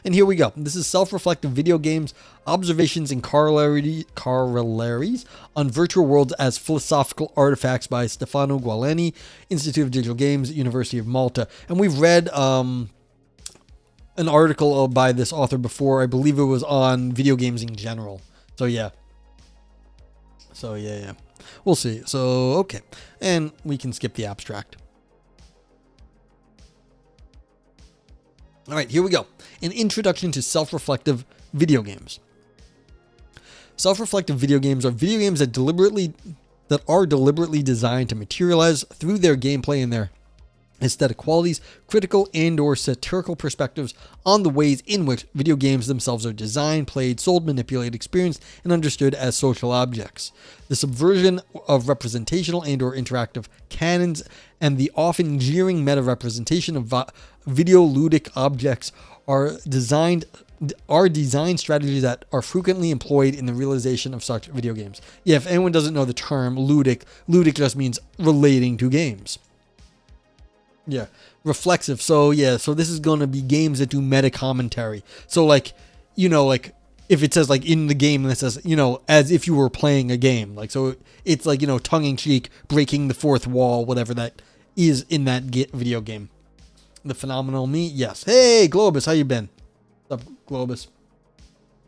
And here we go. This is Self-Reflective Video Games, Observations and Corollaries on Virtual Worlds as Philosophical Artifacts by Stefano Gualeni, Institute of Digital Games, University of Malta. And we've read an article by this author before. I believe it was on video games in general. So yeah. We'll see. So, okay. And we can skip the abstract. All right, here we go. An introduction to self-reflective video games. Self-reflective video games are video games that are deliberately designed to materialize through their gameplay and their aesthetic qualities, critical and/or satirical perspectives on the ways in which video games themselves are designed, played, sold, manipulated, experienced, and understood as social objects. The subversion of representational and/or interactive canons and the often jeering meta-representation of videoludic objects are design strategies that are frequently employed in the realization of such video games. Yeah, if anyone doesn't know the term ludic just means relating to games. Yeah, reflexive. So this is going to be games that do meta commentary. So like if it says like in the game and it says, as if you were playing a game, like, so it's like, tongue in cheek, breaking the fourth wall, whatever that is in that video game. The phenomenal me. Yes. Hey, Globus, how you been? What's up, Globus?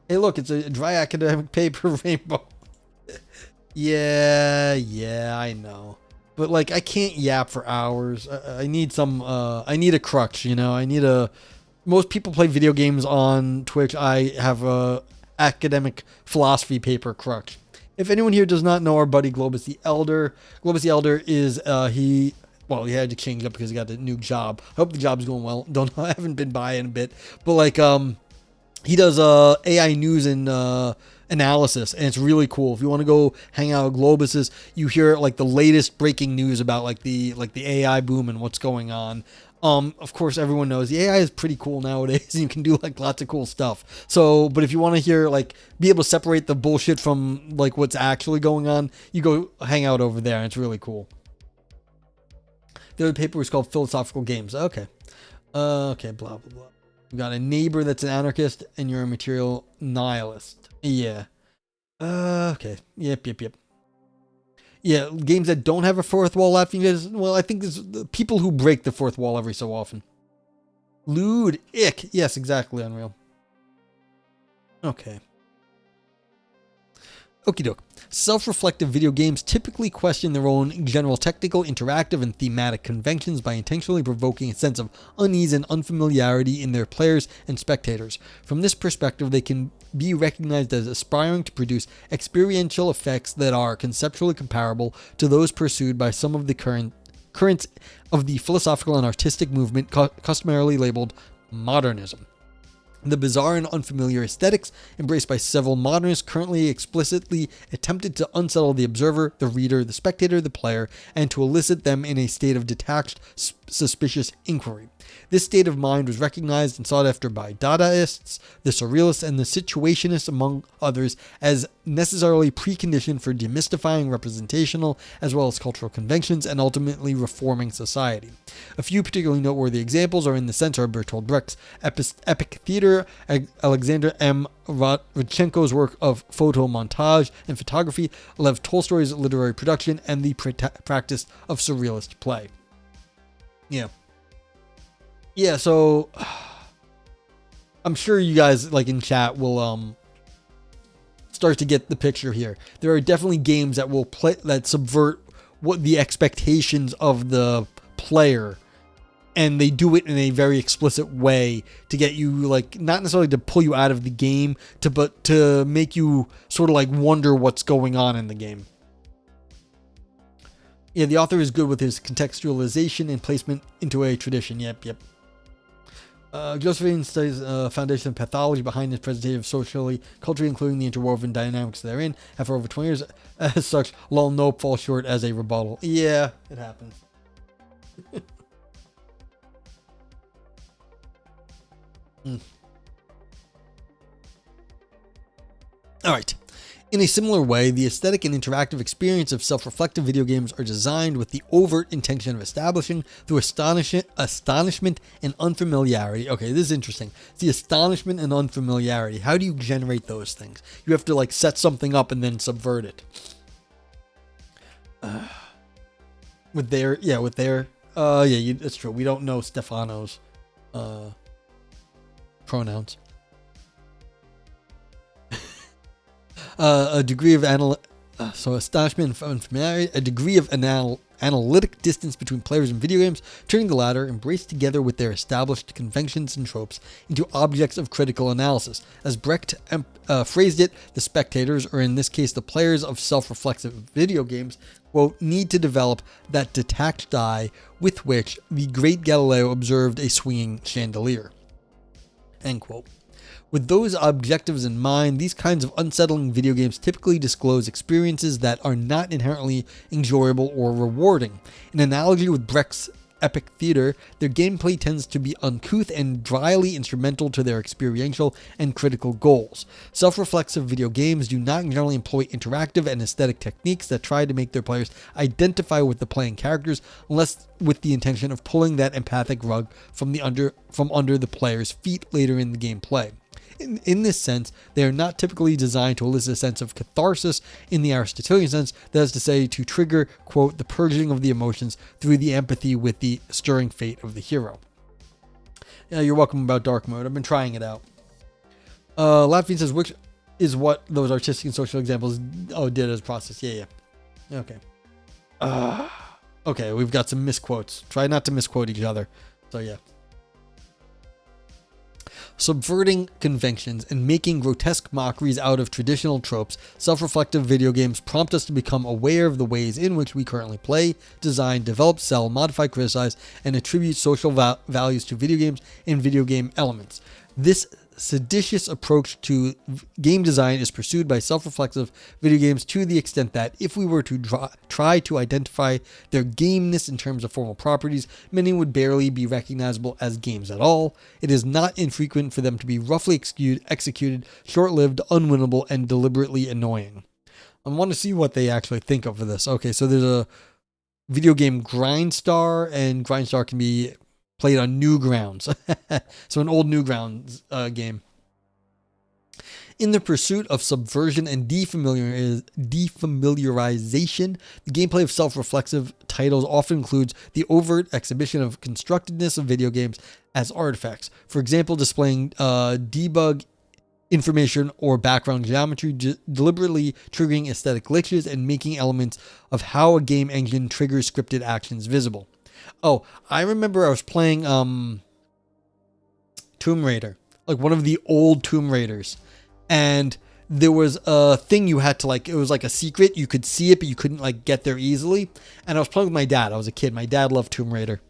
Hey, look, it's a dry academic paper rainbow. Yeah, I know. But like, I can't yap for hours. I need I need a crutch, most people play video games on Twitch. I have a academic philosophy paper crutch. If anyone here does not know our buddy Globus the Elder is, he had to change up because he got a new job. I hope the job's going well. Don't know, I haven't been by in a bit. But like, he does AI news and analysis, and it's really cool. If you want to go hang out with Globus's, you hear like the latest breaking news about like the AI boom and what's going on. Of course, everyone knows the AI is pretty cool nowadays, and you can do like lots of cool stuff. So, but if you want to hear like be able to separate the bullshit from like what's actually going on, you go hang out over there, and it's really cool. The other paper was called Philosophical Games. Okay, blah blah blah. You got a neighbor that's an anarchist, and you're a material nihilist. Yeah. Okay. Yep. Yeah, games that don't have a fourth wall laughing. Well, I think there's people who break the fourth wall every so often. Lewd. Ick. Yes, exactly, Unreal. Okay. Okie doke. Self-reflective video games typically question their own general technical, interactive, and thematic conventions by intentionally provoking a sense of unease and unfamiliarity in their players and spectators. From this perspective, they can be recognized as aspiring to produce experiential effects that are conceptually comparable to those pursued by some of the currents of the philosophical and artistic movement customarily labeled modernism. The bizarre and unfamiliar aesthetics embraced by several modernists currently explicitly attempted to unsettle the observer, the reader, the spectator, the player, and to elicit them in a state of detached, suspicious inquiry. This state of mind was recognized and sought after by Dadaists, the Surrealists, and the Situationists, among others, as necessarily preconditioned for demystifying representational as well as cultural conventions and ultimately reforming society. A few particularly noteworthy examples are in the center of Bertolt Brecht's epic theater, Alexander M. Rodchenko's work of photomontage and photography, Lev Tolstoy's literary production, and the practice of surrealist play. Yeah, so I'm sure you guys like in chat will start to get the picture here. There are definitely games that will subvert what the expectations of the player, and they do it in a very explicit way to get you like not necessarily to pull you out of the game, but to make you sort of like wonder what's going on in the game. Yeah, the author is good with his contextualization and placement into a tradition. Yep. Josephine studies foundation of pathology behind his presentation of socially, culturally, including the interwoven dynamics therein. After over 20 years, as such, lol, nope, falls short as a rebuttal. Yeah, it happens. All right. In a similar way, the aesthetic and interactive experience of self-reflective video games are designed with the overt intention of establishing, through astonishment and unfamiliarity. Okay, this is interesting. It's the astonishment and unfamiliarity. How do you generate those things? You have to like set something up and then subvert it. That's true. We don't know Stefano's pronouns. A degree of astonishment and unfamiliarity, a degree of analytic distance between players and video games, turning the latter, embraced together with their established conventions and tropes, into objects of critical analysis. As Brecht phrased it, the spectators, or in this case the players of self-reflexive video games, quote, need to develop that detached eye with which the great Galileo observed a swinging chandelier, end quote. With those objectives in mind, these kinds of unsettling video games typically disclose experiences that are not inherently enjoyable or rewarding. In analogy with Brecht's epic theater, their gameplay tends to be uncouth and dryly instrumental to their experiential and critical goals. Self-reflexive video games do not generally employ interactive and aesthetic techniques that try to make their players identify with the playing characters, unless with the intention of pulling that empathic rug from under the player's feet later in the gameplay. In this sense, they are not typically designed to elicit a sense of catharsis in the Aristotelian sense, that is to say, to trigger, quote, the purging of the emotions through the empathy with the stirring fate of the hero. Yeah, you're welcome about dark mode. I've been trying it out. Latvian says, which is what those artistic and social examples did as process. Yeah. Okay. Okay, we've got some misquotes. Try not to misquote each other. So yeah. Subverting conventions and making grotesque mockeries out of traditional tropes, self-reflective video games prompt us to become aware of the ways in which we currently play, design, develop, sell, modify, criticize, and attribute social values to video games and video game elements. This seditious approach to game design is pursued by self-reflexive video games to the extent that if we were to try to identify their gameness in terms of formal properties, many would barely be recognizable as games at all. It is not infrequent for them to be roughly executed, short-lived, unwinnable, and deliberately annoying. I want to see what they actually think of this. Okay, so there's a video game Grindstar, and Grindstar can be played on Newgrounds. So an old Newgrounds game. In the pursuit of subversion and defamiliarization, the gameplay of self-reflexive titles often includes the overt exhibition of constructedness of video games as artifacts. For example, displaying debug information or background geometry, deliberately triggering aesthetic glitches, and making elements of how a game engine triggers scripted actions visible. Oh, I remember I was playing Tomb Raider, like one of the old Tomb Raiders, and there was a thing you had to like, it was like a secret, you could see it but you couldn't like get there easily. And I was playing with my dad. I was a kid. My dad loved Tomb Raider,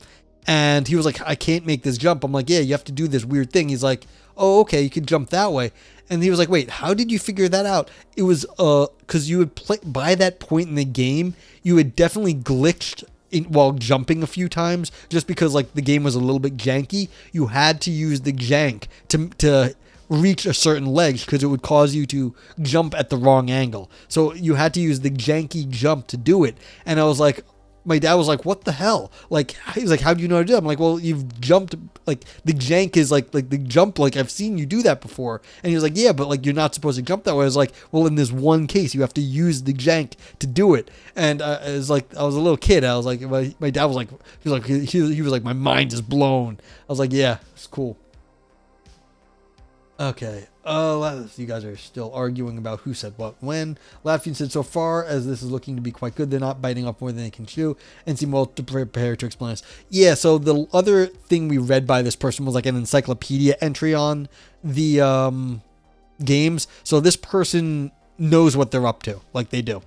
and he was like, I can't make this jump. I'm like, yeah, you have to do this weird thing. He's like, oh, okay, you can jump that way. And he was like, wait, how did you figure that out? It was because you would play by that point in the game, you had definitely glitched while jumping a few times, just because like the game was a little bit janky. You had to use the jank to reach a certain ledge, because it would cause you to jump at the wrong angle. So you had to use the janky jump to do it. And I was like, my dad was like, what the hell? Like, he was like, how do you know how to do that? I'm like, well, you've jumped, like, the jank is like the jump, like, I've seen you do that before. And he was like, yeah, but, like, you're not supposed to jump that way. I was like, well, in this one case, you have to use the jank to do it. And it was like, I was a little kid. I was like, my dad was like, he was like, my mind is blown. I was like, yeah, it's cool. Okay. You guys are still arguing about who said what when. Latvian said, so far as this is looking to be quite good, they're not biting off more than they can chew and seem well to prepare to explain us. Yeah, so the other thing we read by this person was like an encyclopedia entry on the games. So this person knows what they're up to, like they do.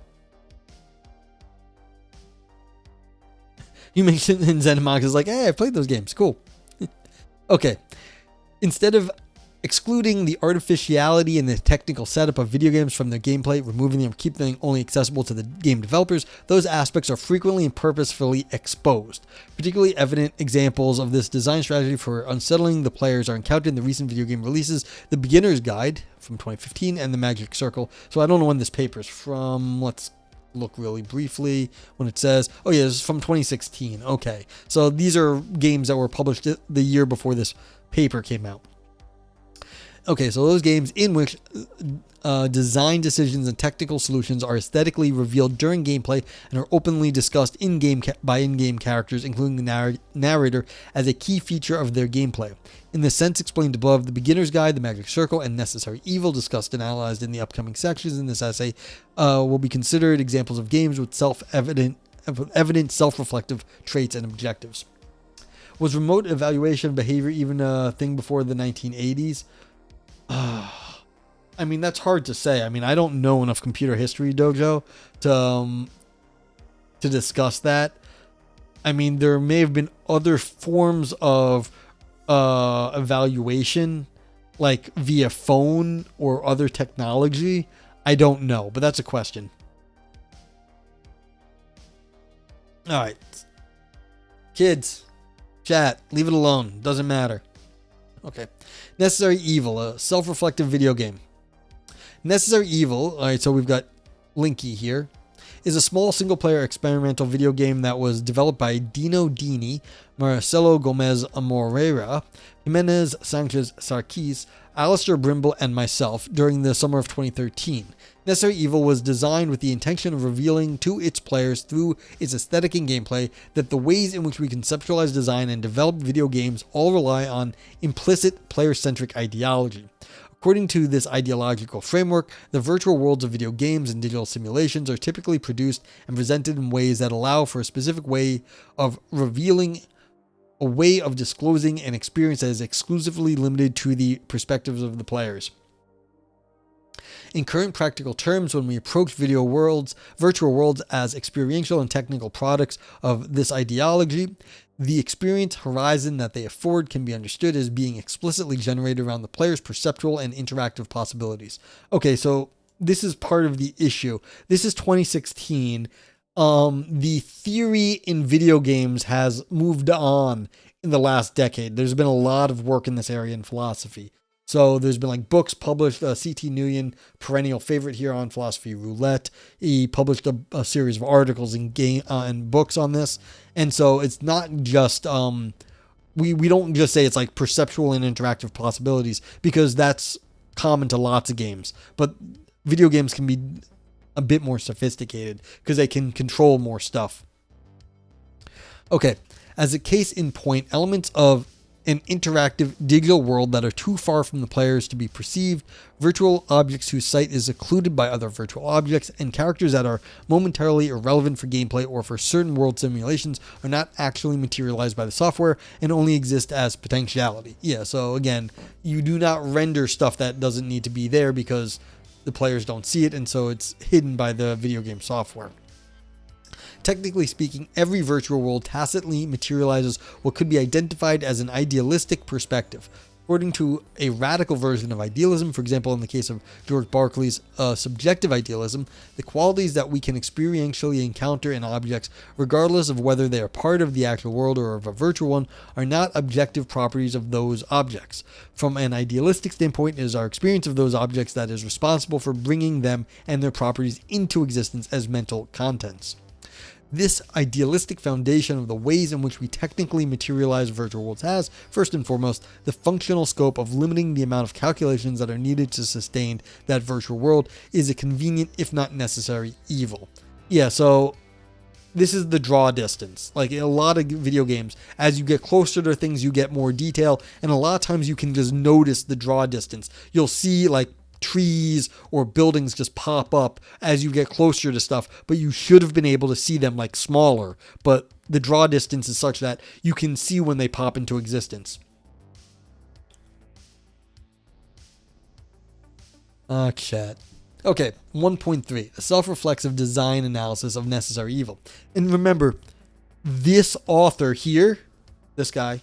You mentioned in ZeniMax is like, hey, I played those games. Cool. Okay. Instead of Excluding the artificiality and the technical setup of video games from their gameplay, removing them, keeping them only accessible to the game developers, those aspects are frequently and purposefully exposed. Particularly evident examples of this design strategy for unsettling the players are encountered in the recent video game releases, The Beginner's Guide from 2015 and The Magic Circle. So I don't know when this paper is from. Let's look really briefly when it says, oh yeah, this is from 2016. Okay, so these are games that were published the year before this paper came out. Okay, so those games in which design decisions and technical solutions are aesthetically revealed during gameplay and are openly discussed in-game by in-game characters, including the narrator, as a key feature of their gameplay. In the sense explained above, The Beginner's Guide, The Magic Circle, and Necessary Evil, discussed and analyzed in the upcoming sections in this essay, will be considered examples of games with evident self-reflective traits and objectives. Was remote evaluation behavior even a thing before the 1980s? I mean, that's hard to say. I mean, I don't know enough computer history, Dojo, to discuss that. I mean, there may have been other forms of evaluation, like via phone or other technology. I don't know, but that's a question. All right. Kids, chat, leave it alone. Doesn't matter. Okay. Necessary Evil, a self-reflective video game. Necessary Evil, all right, so we've got Linky here, is a small single-player experimental video game that was developed by Dino Dini, Marcelo Gomez Moreira, Jimenez Sanchez Sarkis, Alistair Brimble, and myself during the summer of 2013. Necessary Evil was designed with the intention of revealing to its players through its aesthetic and gameplay that the ways in which we conceptualize, design, and develop video games all rely on implicit player-centric ideology. According to this ideological framework, the virtual worlds of video games and digital simulations are typically produced and presented in ways that allow for a specific way of revealing, a way of disclosing an experience that is exclusively limited to the perspectives of the players. In current practical terms, when we approach virtual worlds as experiential and technical products of this ideology, the experience horizon that they afford can be understood as being explicitly generated around the player's perceptual and interactive possibilities. Okay, so this is part of the issue. This is 2016. The theory in video games has moved on in the last decade. There's been a lot of work in this area in philosophy. So there's been like books published. C.T. Nguyen, perennial favorite here on Philosophy Roulette, he published a series of articles and books on this. And so it's not just we don't just say it's like perceptual and interactive possibilities, because that's common to lots of games. But video games can be a bit more sophisticated because they can control more stuff. Okay, as a case in point, elements of an interactive digital world that are too far from the players to be perceived, virtual objects whose sight is occluded by other virtual objects, and characters that are momentarily irrelevant for gameplay or for certain world simulations are not actually materialized by the software and only exist as potentiality. Yeah, so again, you do not render stuff that doesn't need to be there because the players don't see it, and so it's hidden by the video game software. Technically speaking, every virtual world tacitly materializes what could be identified as an idealistic perspective. According to a radical version of idealism, for example, in the case of George Berkeley's subjective idealism, the qualities that we can experientially encounter in objects, regardless of whether they are part of the actual world or of a virtual one, are not objective properties of those objects. From an idealistic standpoint, it is our experience of those objects that is responsible for bringing them and their properties into existence as mental contents. This idealistic foundation of the ways in which we technically materialize virtual worlds has, first and foremost, the functional scope of limiting the amount of calculations that are needed to sustain that virtual world is a convenient, if not necessary, evil. Yeah, so this is the draw distance. Like in a lot of video games, as you get closer to things, you get more detail, and a lot of times you can just notice the draw distance. You'll see like trees or buildings just pop up as you get closer to stuff, but you should have been able to see them like smaller, but the draw distance is such that you can see when they pop into existence. Chat. Okay, 1.3, a self-reflexive design analysis of Necessary Evil. And remember, this author here, this guy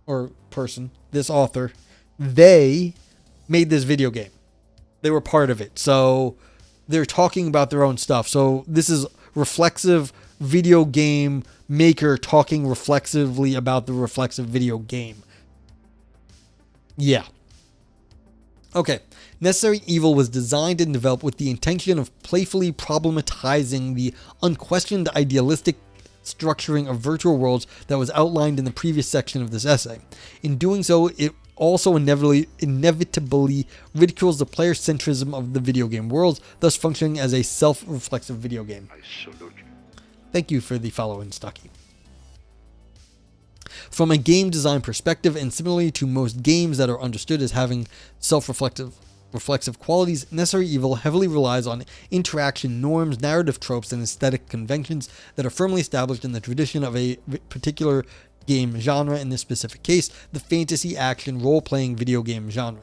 or person, this author, they made this video game. They were part of it. So they're talking about their own stuff. So this is reflexive video game maker talking reflexively about the reflexive video game. Yeah. Okay. Necessary Evil was designed and developed with the intention of playfully problematizing the unquestioned idealistic structuring of virtual worlds that was outlined in the previous section of this essay. In doing so, it also inevitably ridicules the player centrism of the video game worlds, thus functioning as a self-reflexive video game. I salute you. Thank you for the follow in, Stucky. From a game design perspective, and similarly to most games that are understood as having self-reflexive qualities, Necessary Evil heavily relies on interaction norms, narrative tropes, and aesthetic conventions that are firmly established in the tradition of a particular game genre, in this specific case, the fantasy action role-playing video game genre.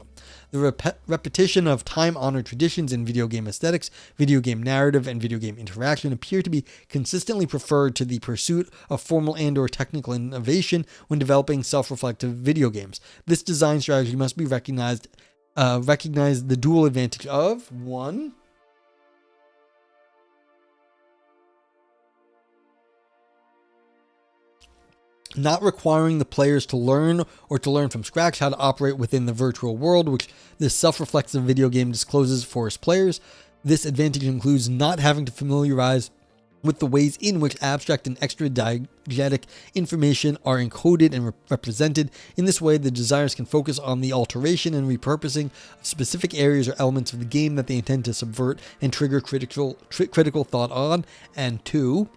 The repetition of time-honored traditions in video game aesthetics, video game narrative, and video game interaction appear to be consistently preferred to the pursuit of formal and/or technical innovation when developing self-reflective video games. This design strategy must be recognize the dual advantage of 1. Not requiring the players to learn or to learn from scratch how to operate within the virtual world, which this self-reflexive video game discloses for its players. This advantage includes not having to familiarize with the ways in which abstract and extra-diegetic information are encoded and represented. In this way, the designers can focus on the alteration and repurposing of specific areas or elements of the game that they intend to subvert and trigger critical thought on. And 2,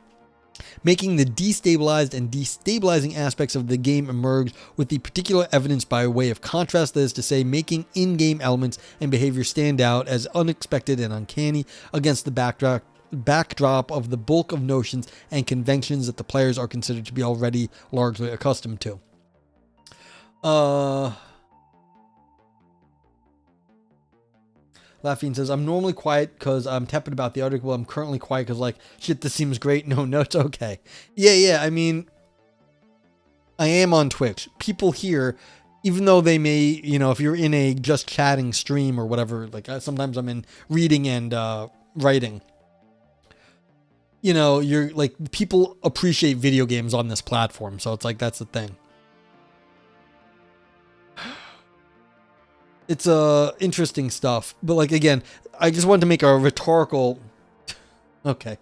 making the destabilized and destabilizing aspects of the game emerge with the particular evidence by way of contrast, that is to say, making in-game elements and behavior stand out as unexpected and uncanny against the backdrop of the bulk of notions and conventions that the players are considered to be already largely accustomed to. Laughing says, I'm normally quiet because I'm tepid about the article. I'm currently quiet because, like, shit, this seems great. No, it's okay. Yeah. I mean, I am on Twitch. People here, even though they may, if you're in a just chatting stream or whatever, like sometimes I'm in reading and writing. You're like, people appreciate video games on this platform. So it's like, that's the thing. It's interesting stuff, but like, again, I just wanted to make a rhetorical. Okay.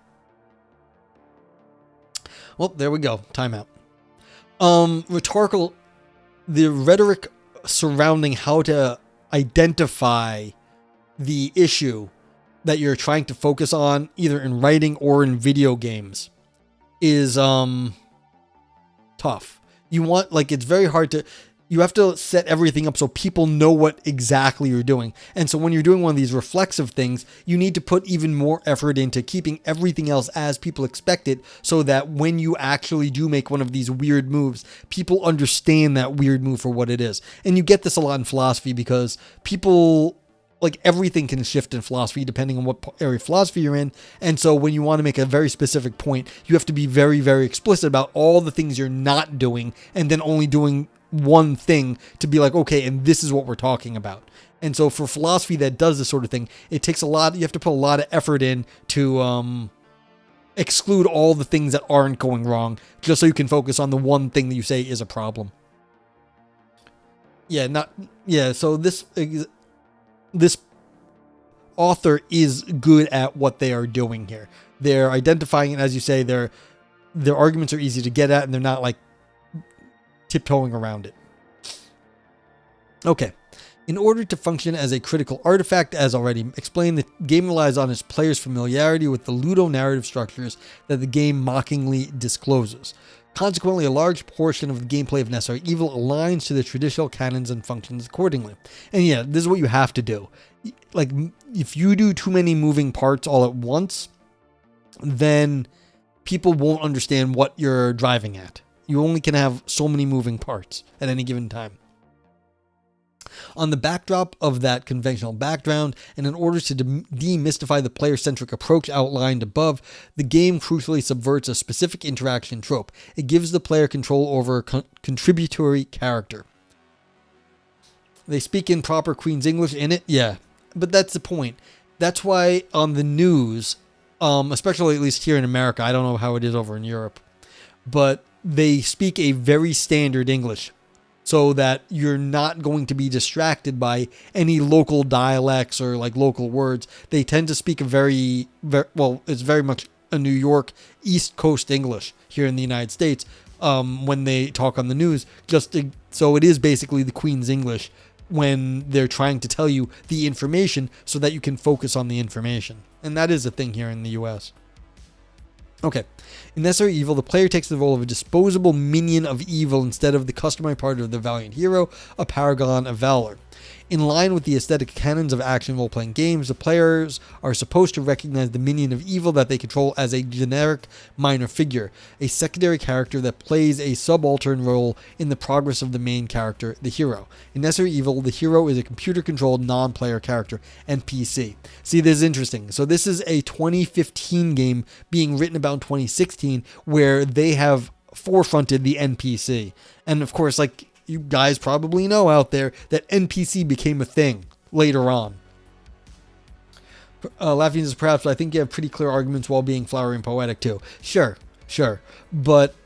Well, there we go. Timeout. Rhetorical. The rhetoric surrounding how to identify the issue that you're trying to focus on, either in writing or in video games, is tough. It's very hard to. You have to set everything up so people know what exactly you're doing. And so when you're doing one of these reflexive things, you need to put even more effort into keeping everything else as people expect it, so that when you actually do make one of these weird moves, people understand that weird move for what it is. And you get this a lot in philosophy, because people, like, everything can shift in philosophy depending on what area of philosophy you're in. And so when you want to make a very specific point, you have to be very, very explicit about all the things you're not doing, and then only doing one thing to be like, okay, and this is what we're talking about. And so for philosophy that does this sort of thing, it takes a lot. You have to put a lot of effort in to exclude all the things that aren't going wrong, just so you can focus on the one thing that you say is a problem. So this author is good at what they are doing here. They're identifying it, as you say, their arguments are easy to get at, and they're not like tiptoeing around it. Okay. In order to function as a critical artifact, as already explained, the game relies on its players' familiarity with the ludo-narrative structures that the game mockingly discloses. Consequently, a large portion of the gameplay of Necessary Evil aligns to the traditional canons and functions accordingly. And yeah, this is what you have to do. Like, if you do too many moving parts all at once, then people won't understand what you're driving at. You only can have so many moving parts at any given time. On the backdrop of that conventional background, and in order to demystify the player-centric approach outlined above, the game crucially subverts a specific interaction trope. It gives the player control over a contributory character. They speak in proper Queen's English in it, yeah. But that's the point. That's why on the news, especially at least here in America, I don't know how it is over in Europe, but they speak a very standard English so that you're not going to be distracted by any local dialects or like local words. They tend to speak a very well, it's very much a New York East Coast English here in the United States when they talk on the news, so it is basically the Queen's English when they're trying to tell you the information so that you can focus on the information. And that is a thing here in the US. Okay. In Necessary Evil, the player takes the role of a disposable minion of evil instead of the customary part of the valiant hero, a paragon of valor. In line with the aesthetic canons of action role-playing games, the players are supposed to recognize the minion of evil that they control as a generic minor figure, a secondary character that plays a subaltern role in the progress of the main character, the hero. In Necessary Evil, the hero is a computer-controlled non-player character, NPC. See, this is interesting. So this is a 2015 game being written about in 2016 where they have forefronted the NPC. And of course, like, you guys probably know out there that NPC became a thing later on. Laughing is perhaps, I think you have pretty clear arguments while being flowery and poetic too. Sure. But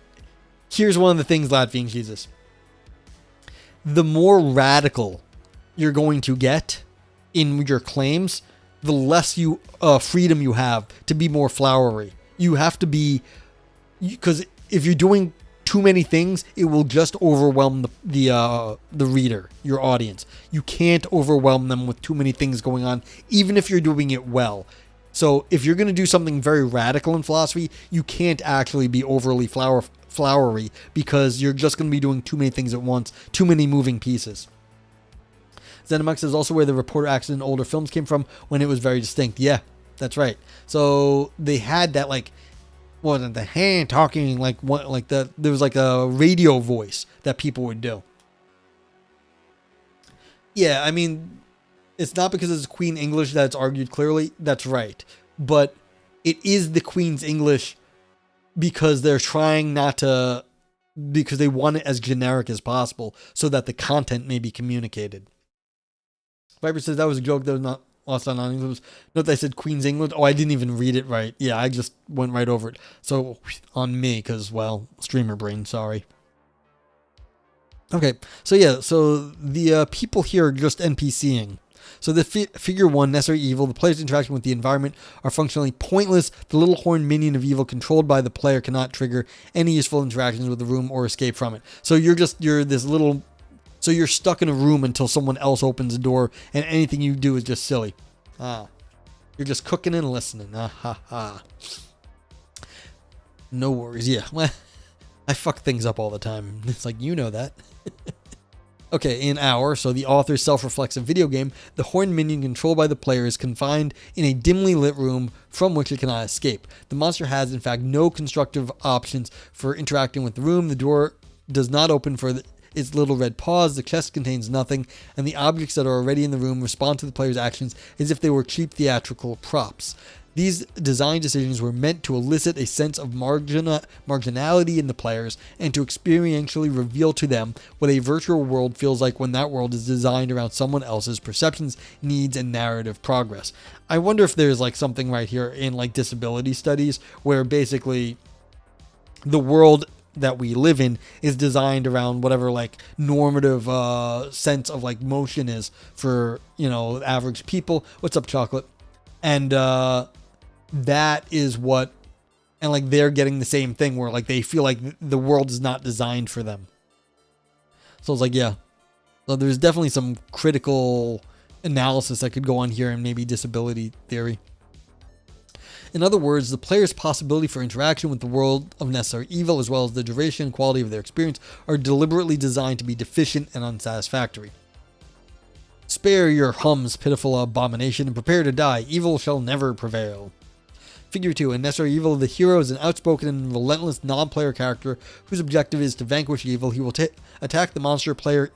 here's one of the things, Latvian Jesus. The more radical you're going to get in your claims, the less freedom you have to be more flowery. You have to be, because if you're doing too many things, it will just overwhelm the reader, your audience. You can't overwhelm them with too many things going on, even if you're doing it well. So if you're going to do something very radical in philosophy, you can't actually be overly flowery because you're just going to be doing too many things at once, too many moving pieces. Zenomux is also where the reporter accent in older films came from when it was very distinct. Yeah, that's right. So they had that, like, wasn't the hand talking like what, like that. There was like a radio voice that people would do. Yeah, I mean, it's not because it's Queen English that it's argued clearly. That's right, but it is the Queen's English because they're trying not to, because they want it as generic as possible so that the content may be communicated. Viper says that was a joke that was not lost on English. Note that I said Queen's English. Oh, I didn't even read it right. Yeah, I just went right over it. So on me, because, well, streamer brain, sorry. Okay, so yeah, so the people here are just NPCing. So the figure 1, Necessary Evil, the player's interaction with the environment are functionally pointless. The little horned minion of evil controlled by the player cannot trigger any useful interactions with the room or escape from it. So you're this little... So you're stuck in a room until someone else opens the door, and anything you do is just silly. You're just cooking and listening. No worries. Yeah, well, I fuck things up all the time. It's like, you know that. Okay, in Hour, so the author's self-reflexive video game, the horned minion controlled by the player is confined in a dimly lit room from which it cannot escape. The monster has, in fact, no constructive options for interacting with the room. The door does not open for its little red paws, the chest contains nothing, and the objects that are already in the room respond to the player's actions as if they were cheap theatrical props. These design decisions were meant to elicit a sense of marginality in the players and to experientially reveal to them what a virtual world feels like when that world is designed around someone else's perceptions, needs, and narrative progress. I wonder if there's like something right here in like disability studies where basically the world that we live in is designed around whatever like normative sense of like motion is for, you know, average people. What's up, Chocolate? And that is what, and like they're getting the same thing where like they feel like the world is not designed for them. So it's like, yeah, so there's definitely some critical analysis that could go on here and maybe disability theory. In other words, the player's possibility for interaction with the world of Necessary Evil, as well as the duration and quality of their experience, are deliberately designed to be deficient and unsatisfactory. Spare your hums, pitiful abomination, and prepare to die. Evil shall never prevail. Figure 2. In Necessary Evil, the hero is an outspoken and relentless non-player character whose objective is to vanquish evil. He will attack the monster player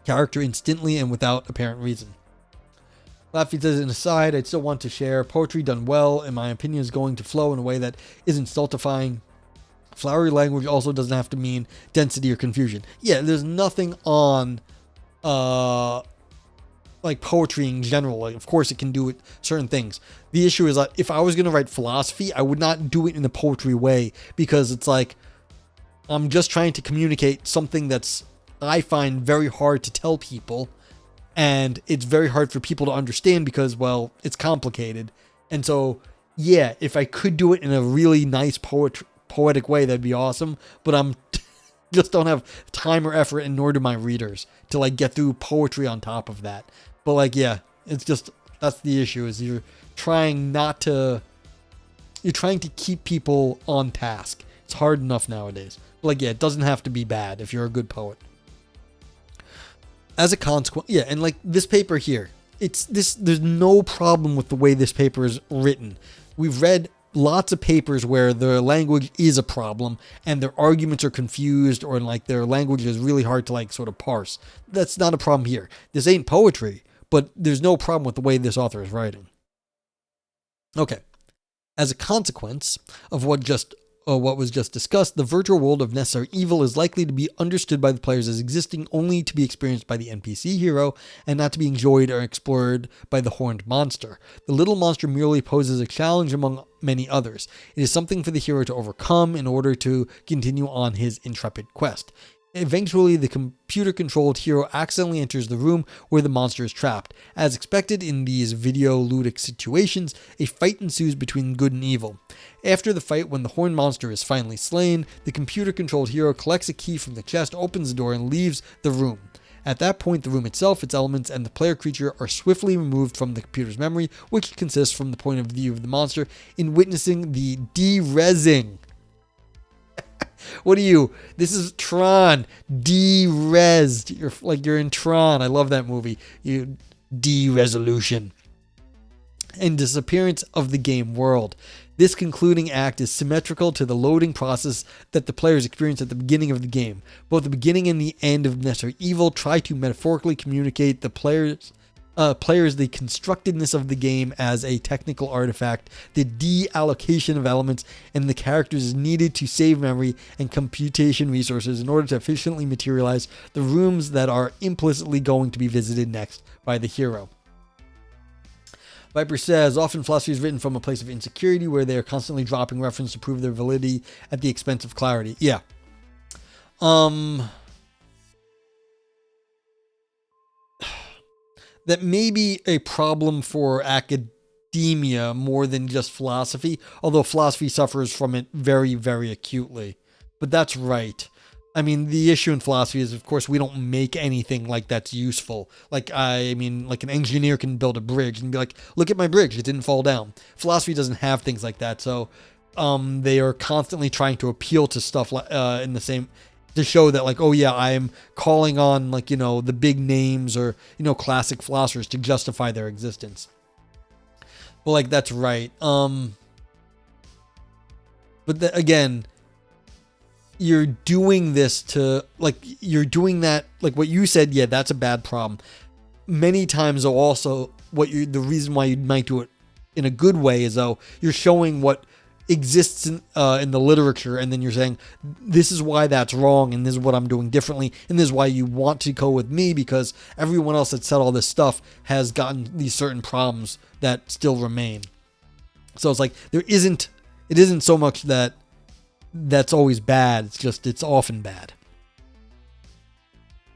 character instantly and without apparent reason. Laffy says, an aside, I'd still want to share. Poetry done well, in my opinion, is going to flow in a way that isn't stultifying. Flowery language also doesn't have to mean density or confusion. Yeah, there's nothing on like poetry in general. Like, of course, it can do it certain things. The issue is that if I was going to write philosophy, I would not do it in a poetry way, because it's like I'm just trying to communicate something that's I find very hard to tell people, and it's very hard for people to understand because, well, it's complicated. And so, yeah, if I could do it in a really nice poetic way, that'd be awesome. But I'm just don't have time or effort, and nor do my readers, to like get through poetry on top of that. But like, yeah, it's just, that's the issue, is you're trying to keep people on task. It's hard enough nowadays. But like, yeah, it doesn't have to be bad if you're a good poet. As a consequence, yeah, and like this paper here, there's no problem with the way this paper is written. We've read lots of papers where the language is a problem and their arguments are confused, or like their language is really hard to like sort of parse. That's not a problem here. This ain't poetry, but there's no problem with the way this author is writing. Okay. As a consequence of what was just discussed, the virtual world of necessary evil is likely to be understood by the players as existing only to be experienced by the NPC hero, and not to be enjoyed or explored by the horned monster. The little monster merely poses a challenge among many others. It is something for the hero to overcome in order to continue on his intrepid quest. Eventually, the computer-controlled hero accidentally enters the room where the monster is trapped. As expected in these videoludic situations, a fight ensues between good and evil. After the fight, when the horned monster is finally slain, the computer-controlled hero collects a key from the chest, opens the door, and leaves the room. At that point, the room itself, its elements, and the player creature are swiftly removed from the computer's memory, which consists from the point of view of the monster, in witnessing the de-resing. What are you? This is Tron. De-resed. You're in Tron. I love that movie. You de-resolution. And disappearance of the game world. This concluding act is symmetrical to the loading process that the players experience at the beginning of the game. Both the beginning and the end of Necessary Evil try to metaphorically communicate the players the constructedness of the game as a technical artifact, the deallocation of elements, and the characters is needed to save memory and computation resources in order to efficiently materialize the rooms that are implicitly going to be visited next by the hero. Viper says, often philosophy is written from a place of insecurity where they are constantly dropping reference to prove their validity at the expense of clarity. Yeah. That may be a problem for academia more than just philosophy, although philosophy suffers from it very, very acutely. But that's right. I mean, the issue in philosophy is, of course, we don't make anything like that's useful. Like an engineer can build a bridge and be like, look at my bridge, it didn't fall down. Philosophy doesn't have things like that, so they are constantly trying to appeal to stuff in the same... to show that, like, oh yeah, I'm calling on, like, you know, the big names or, you know, classic philosophers to justify their existence. Well, like, that's right. But again, you're doing this to, like, you're doing that, like what you said, yeah, that's a bad problem. Many times, though, also, the reason why you might do it in a good way is, though, you're showing what exists in the literature, and then you're saying, this is why that's wrong, and this is what I'm doing differently, and this is why you want to go with me, because everyone else that said all this stuff has gotten these certain problems that still remain. So it's like, it isn't so much that that's always bad, it's just, it's often bad.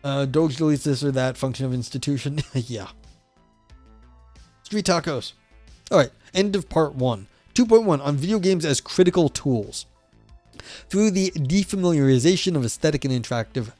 Doge deletes this or that function of institution. Yeah. Street tacos. Alright, end of part 1. 2.1 on video games as critical tools. Through the defamiliarization of aesthetic and interactive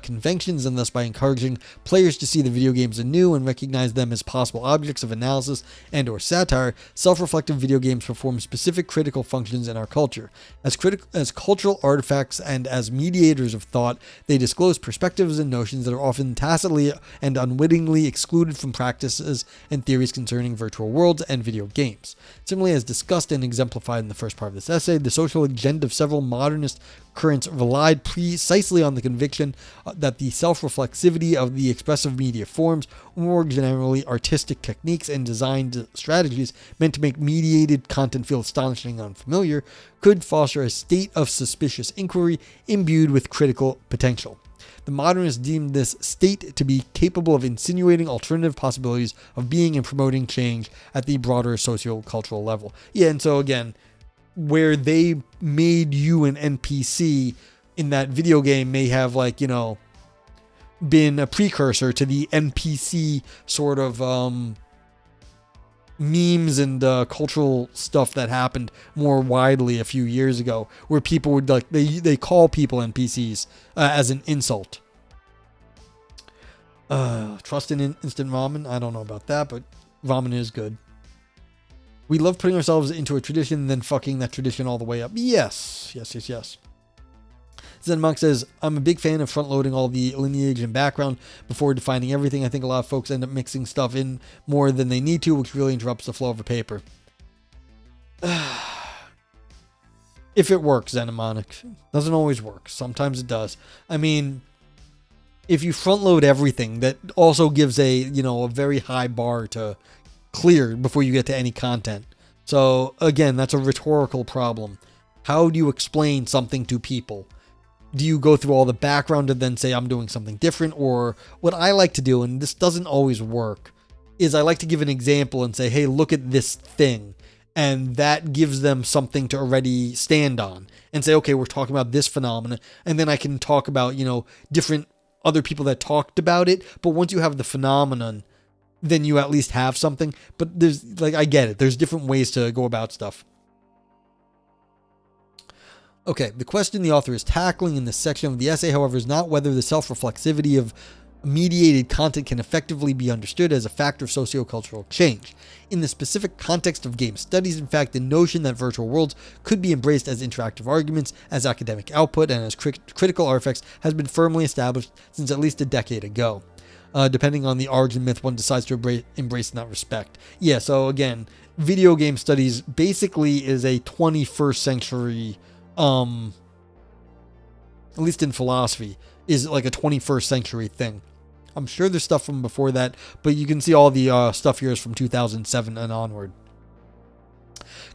conventions, and thus by encouraging players to see the video games anew and recognize them as possible objects of analysis and or satire, self-reflective video games perform specific critical functions in our culture. As cultural artifacts and as mediators of thought, they disclose perspectives and notions that are often tacitly and unwittingly excluded from practices and theories concerning virtual worlds and video games. Similarly, as discussed and exemplified in the first part of this essay, the social agenda of several modernist currents relied precisely on the conviction that the self-reflexivity of the expressive media forms, or more generally artistic techniques and design strategies meant to make mediated content feel astonishing and unfamiliar, could foster a state of suspicious inquiry imbued with critical potential. The modernists deemed this state to be capable of insinuating alternative possibilities of being and promoting change at the broader socio-cultural level. Yeah, and so again, where they made you an NPC in that video game may have, like, you know, been a precursor to the NPC sort of memes and cultural stuff that happened more widely a few years ago, where people would, like, they call people NPCs as an insult. Trust in instant ramen. I don't know about that, but ramen is good. We love putting ourselves into a tradition and then fucking that tradition all the way up. Yes. Zen Monk says, I'm a big fan of front-loading all the lineage and background before defining everything. I think a lot of folks end up mixing stuff in more than they need to, which really interrupts the flow of a paper. If it works, Zenemonic. Doesn't always work. Sometimes it does. I mean, if you front-load everything, that also gives a very high bar to clear before you get to any content. So again, that's a rhetorical problem. How do you explain something to people? Do you go through all the background and then say I'm doing something different? Or what I like to do, and this doesn't always work, is I like to give an example and say, hey, look at this thing. And that gives them something to already stand on and say, okay, we're talking about this phenomenon. And then I can talk about, different other people that talked about it. But once you have the phenomenon, then you at least have something. But there's, like, I get it. There's different ways to go about stuff. Okay, the question the author is tackling in this section of the essay, however, is not whether the self-reflexivity of mediated content can effectively be understood as a factor of sociocultural change. In the specific context of game studies, in fact, the notion that virtual worlds could be embraced as interactive arguments, as academic output, and as critical artifacts has been firmly established since at least a decade ago. Depending on the origin myth one decides to embrace in that respect. Yeah, so again, video game studies basically is a 21st century, at least in philosophy, is like a 21st century thing. I'm sure there's stuff from before that, but you can see all the stuff here is from 2007 and onward.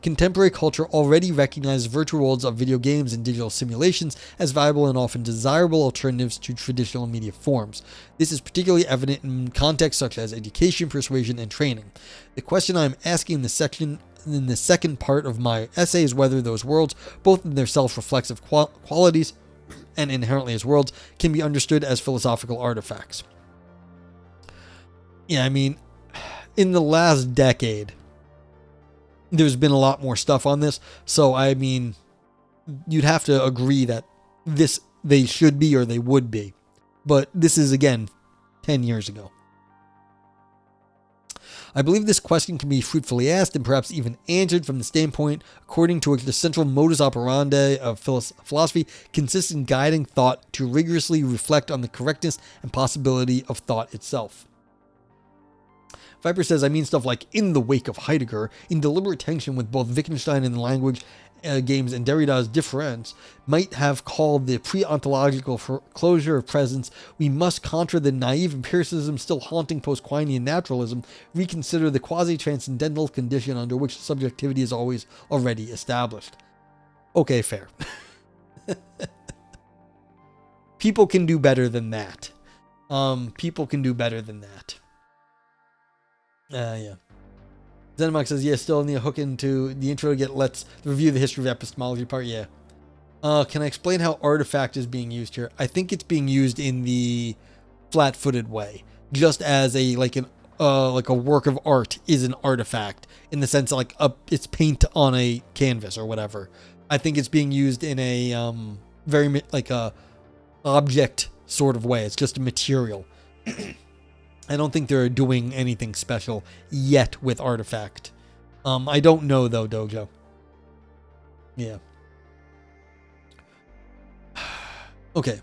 Contemporary culture already recognizes virtual worlds of video games and digital simulations as viable and often desirable alternatives to traditional media forms. This is particularly evident in contexts such as education, persuasion, and training. The question I'm asking in the second part of my essay is whether those worlds, both in their self-reflexive qualities and inherently as worlds, can be understood as philosophical artifacts. Yeah, I mean, in the last decade, there's been a lot more stuff on this. So, I mean, you'd have to agree that they should be or they would be. But this is, again, 10 years ago. I believe this question can be fruitfully asked and perhaps even answered from the standpoint according to which the central modus operandi of philosophy consists in guiding thought to rigorously reflect on the correctness and possibility of thought itself. Viper says, I mean stuff like in the wake of Heidegger, in deliberate tension with both Wittgenstein and the language games and Derrida's difference, might have called the pre-ontological closure of presence. We must, contra the naive empiricism still haunting post-Quinean naturalism, reconsider the quasi-transcendental condition under which subjectivity is always already established. Okay, fair. People can do better than that. People can do better than that. Yeah. Zenemark says, yeah, still need a hook into the intro to get let's review the history of epistemology part. Yeah. Can I explain how artifact is being used here? I think it's being used in the flat-footed way, just as a like a work of art is an artifact in the sense like it's paint on a canvas or whatever. I think it's being used in a very like a object sort of way. It's just a material. I don't think they're doing anything special yet with Artifact. I don't know though, Dojo. Yeah. Okay.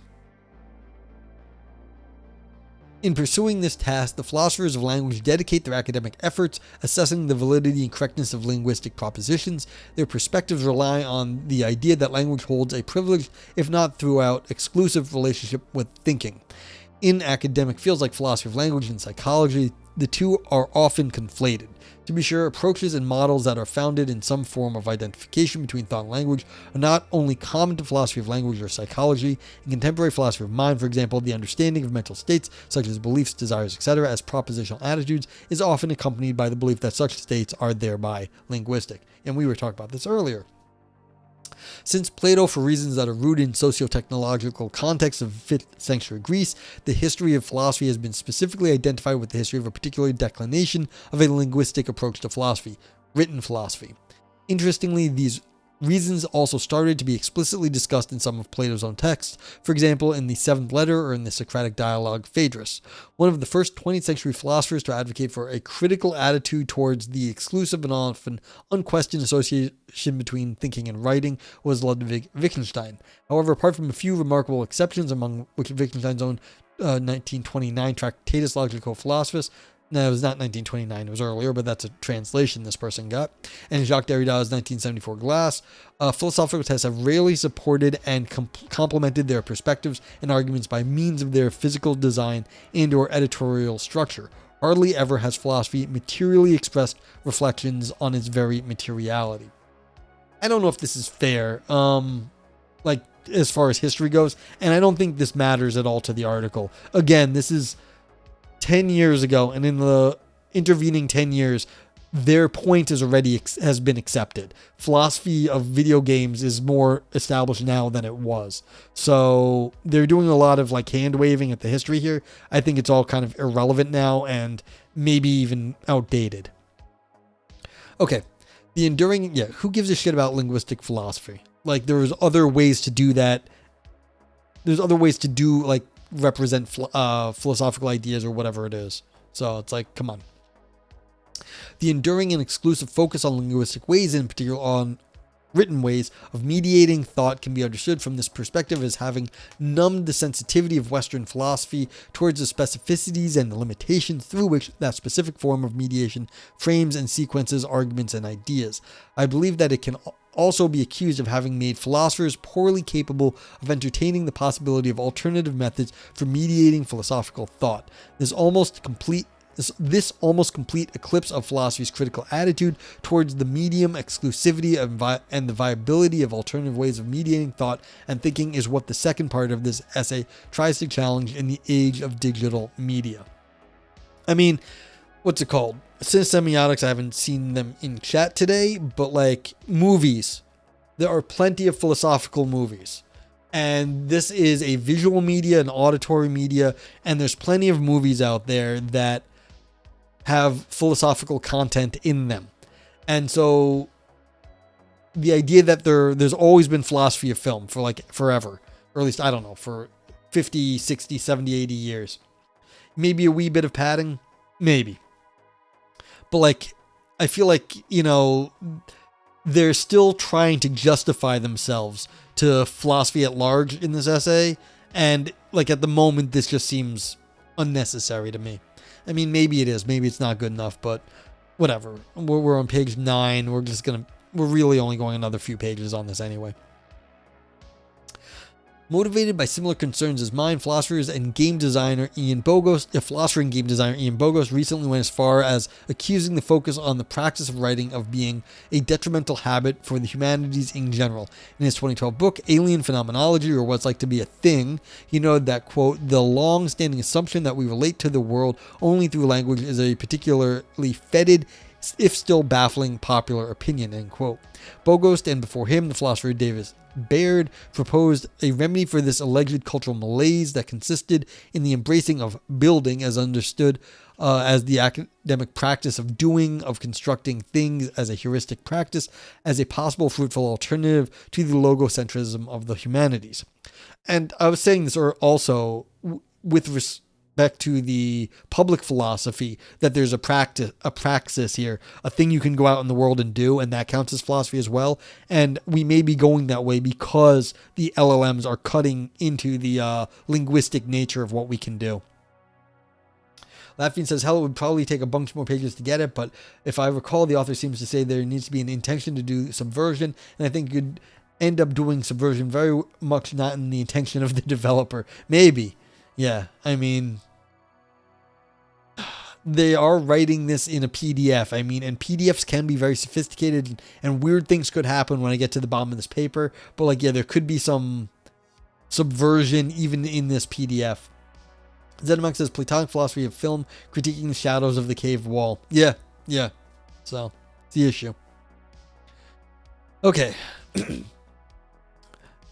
In pursuing this task, the philosophers of language dedicate their academic efforts assessing the validity and correctness of linguistic propositions. Their perspectives rely on the idea that language holds a privileged, if not throughout, exclusive relationship with thinking. In academic fields like philosophy of language and psychology, the two are often conflated. To be sure, approaches and models that are founded in some form of identification between thought and language are not only common to philosophy of language or psychology. In contemporary philosophy of mind, for example, the understanding of mental states, such as beliefs, desires, etc., as propositional attitudes, is often accompanied by the belief that such states are thereby linguistic. And we were talking about this earlier. Since Plato, for reasons that are rooted in socio-technological context of 5th century Greece, the history of philosophy has been specifically identified with the history of a particular declination of a linguistic approach to philosophy, written philosophy. Interestingly, these reasons also started to be explicitly discussed in some of Plato's own texts, for example, in the 7th letter or in the Socratic dialogue Phaedrus. One of the first 20th century philosophers to advocate for a critical attitude towards the exclusive and often unquestioned association between thinking and writing was Ludwig Wittgenstein. However, apart from a few remarkable exceptions, among which Wittgenstein's own 1929 Tractatus Logico-Philosophus, no, it was not 1929, it was earlier, but that's a translation this person got. And Jacques Derrida's 1974 Glass. Philosophical texts have rarely supported and complemented their perspectives and arguments by means of their physical design and or editorial structure. Hardly ever has philosophy materially expressed reflections on its very materiality. I don't know if this is fair, like as far as history goes, and I don't think this matters at all to the article. Again, this is 10 years ago, and in the intervening 10 years, their point is already has been accepted. Philosophy of video games is more established now than it was. So they're doing a lot of like hand waving at the history here. I think it's all kind of irrelevant now and maybe even outdated. Okay. The enduring, who gives a shit about linguistic philosophy? Like there's other ways to do that. There's other ways to do like represent philosophical ideas or whatever it is. So it's like, come on. The enduring and exclusive focus on linguistic ways, in particular on written ways of mediating thought, can be understood from this perspective as having numbed the sensitivity of Western philosophy towards the specificities and the limitations through which that specific form of mediation frames and sequences arguments and ideas. I believe that it can also be accused of having made philosophers poorly capable of entertaining the possibility of alternative methods for mediating philosophical thought. This almost complete eclipse of philosophy's critical attitude towards the medium exclusivity and the viability of alternative ways of mediating thought and thinking is what the second part of this essay tries to challenge in the age of digital media. I mean, what's it called? Semiotics, I haven't seen them in chat today, but like movies, there are plenty of philosophical movies. And this is a visual media, an auditory media, and there's plenty of movies out there that have philosophical content in them. And so the idea that there's always been philosophy of film for like forever, or at least, I don't know, for 50, 60, 70, 80 years. Maybe a wee bit of padding, maybe. But like, I feel like, they're still trying to justify themselves to philosophy at large in this essay. And like at the moment, this just seems unnecessary to me. I mean, maybe it is, maybe it's not good enough, but whatever. We're on page 9. We're really only going another few pages on this anyway. Motivated by similar concerns as mine, philosopher and game designer Ian Bogost recently went as far as accusing the focus on the practice of writing of being a detrimental habit for the humanities in general. In his 2012 book, Alien Phenomenology, or What's Like to Be a Thing, he noted that, quote, the long-standing assumption that we relate to the world only through language is a particularly fetid, if still baffling, popular opinion, end quote. Bogost, and before him, the philosopher Davis Baird, proposed a remedy for this alleged cultural malaise that consisted in the embracing of building as understood as the academic practice of doing, of constructing things as a heuristic practice, as a possible fruitful alternative to the logocentrism of the humanities. And I was saying this also with respect to the public philosophy, that there's a praxis here, a thing you can go out in the world and do, and that counts as philosophy as well. And we may be going that way because the LLMs are cutting into the linguistic nature of what we can do. Latvian says, hell, it would probably take a bunch more pages to get it, but if I recall, the author seems to say there needs to be an intention to do subversion, and I think you'd end up doing subversion very much not in the intention of the developer. Maybe. Yeah, I mean, they are writing this in a PDF. I mean, and PDFs can be very sophisticated, and weird things could happen when I get to the bottom of this paper. But like, yeah, there could be some subversion even in this PDF. Zenimax says Platonic philosophy of film critiquing the shadows of the cave wall. Yeah. So, it's the issue. Okay.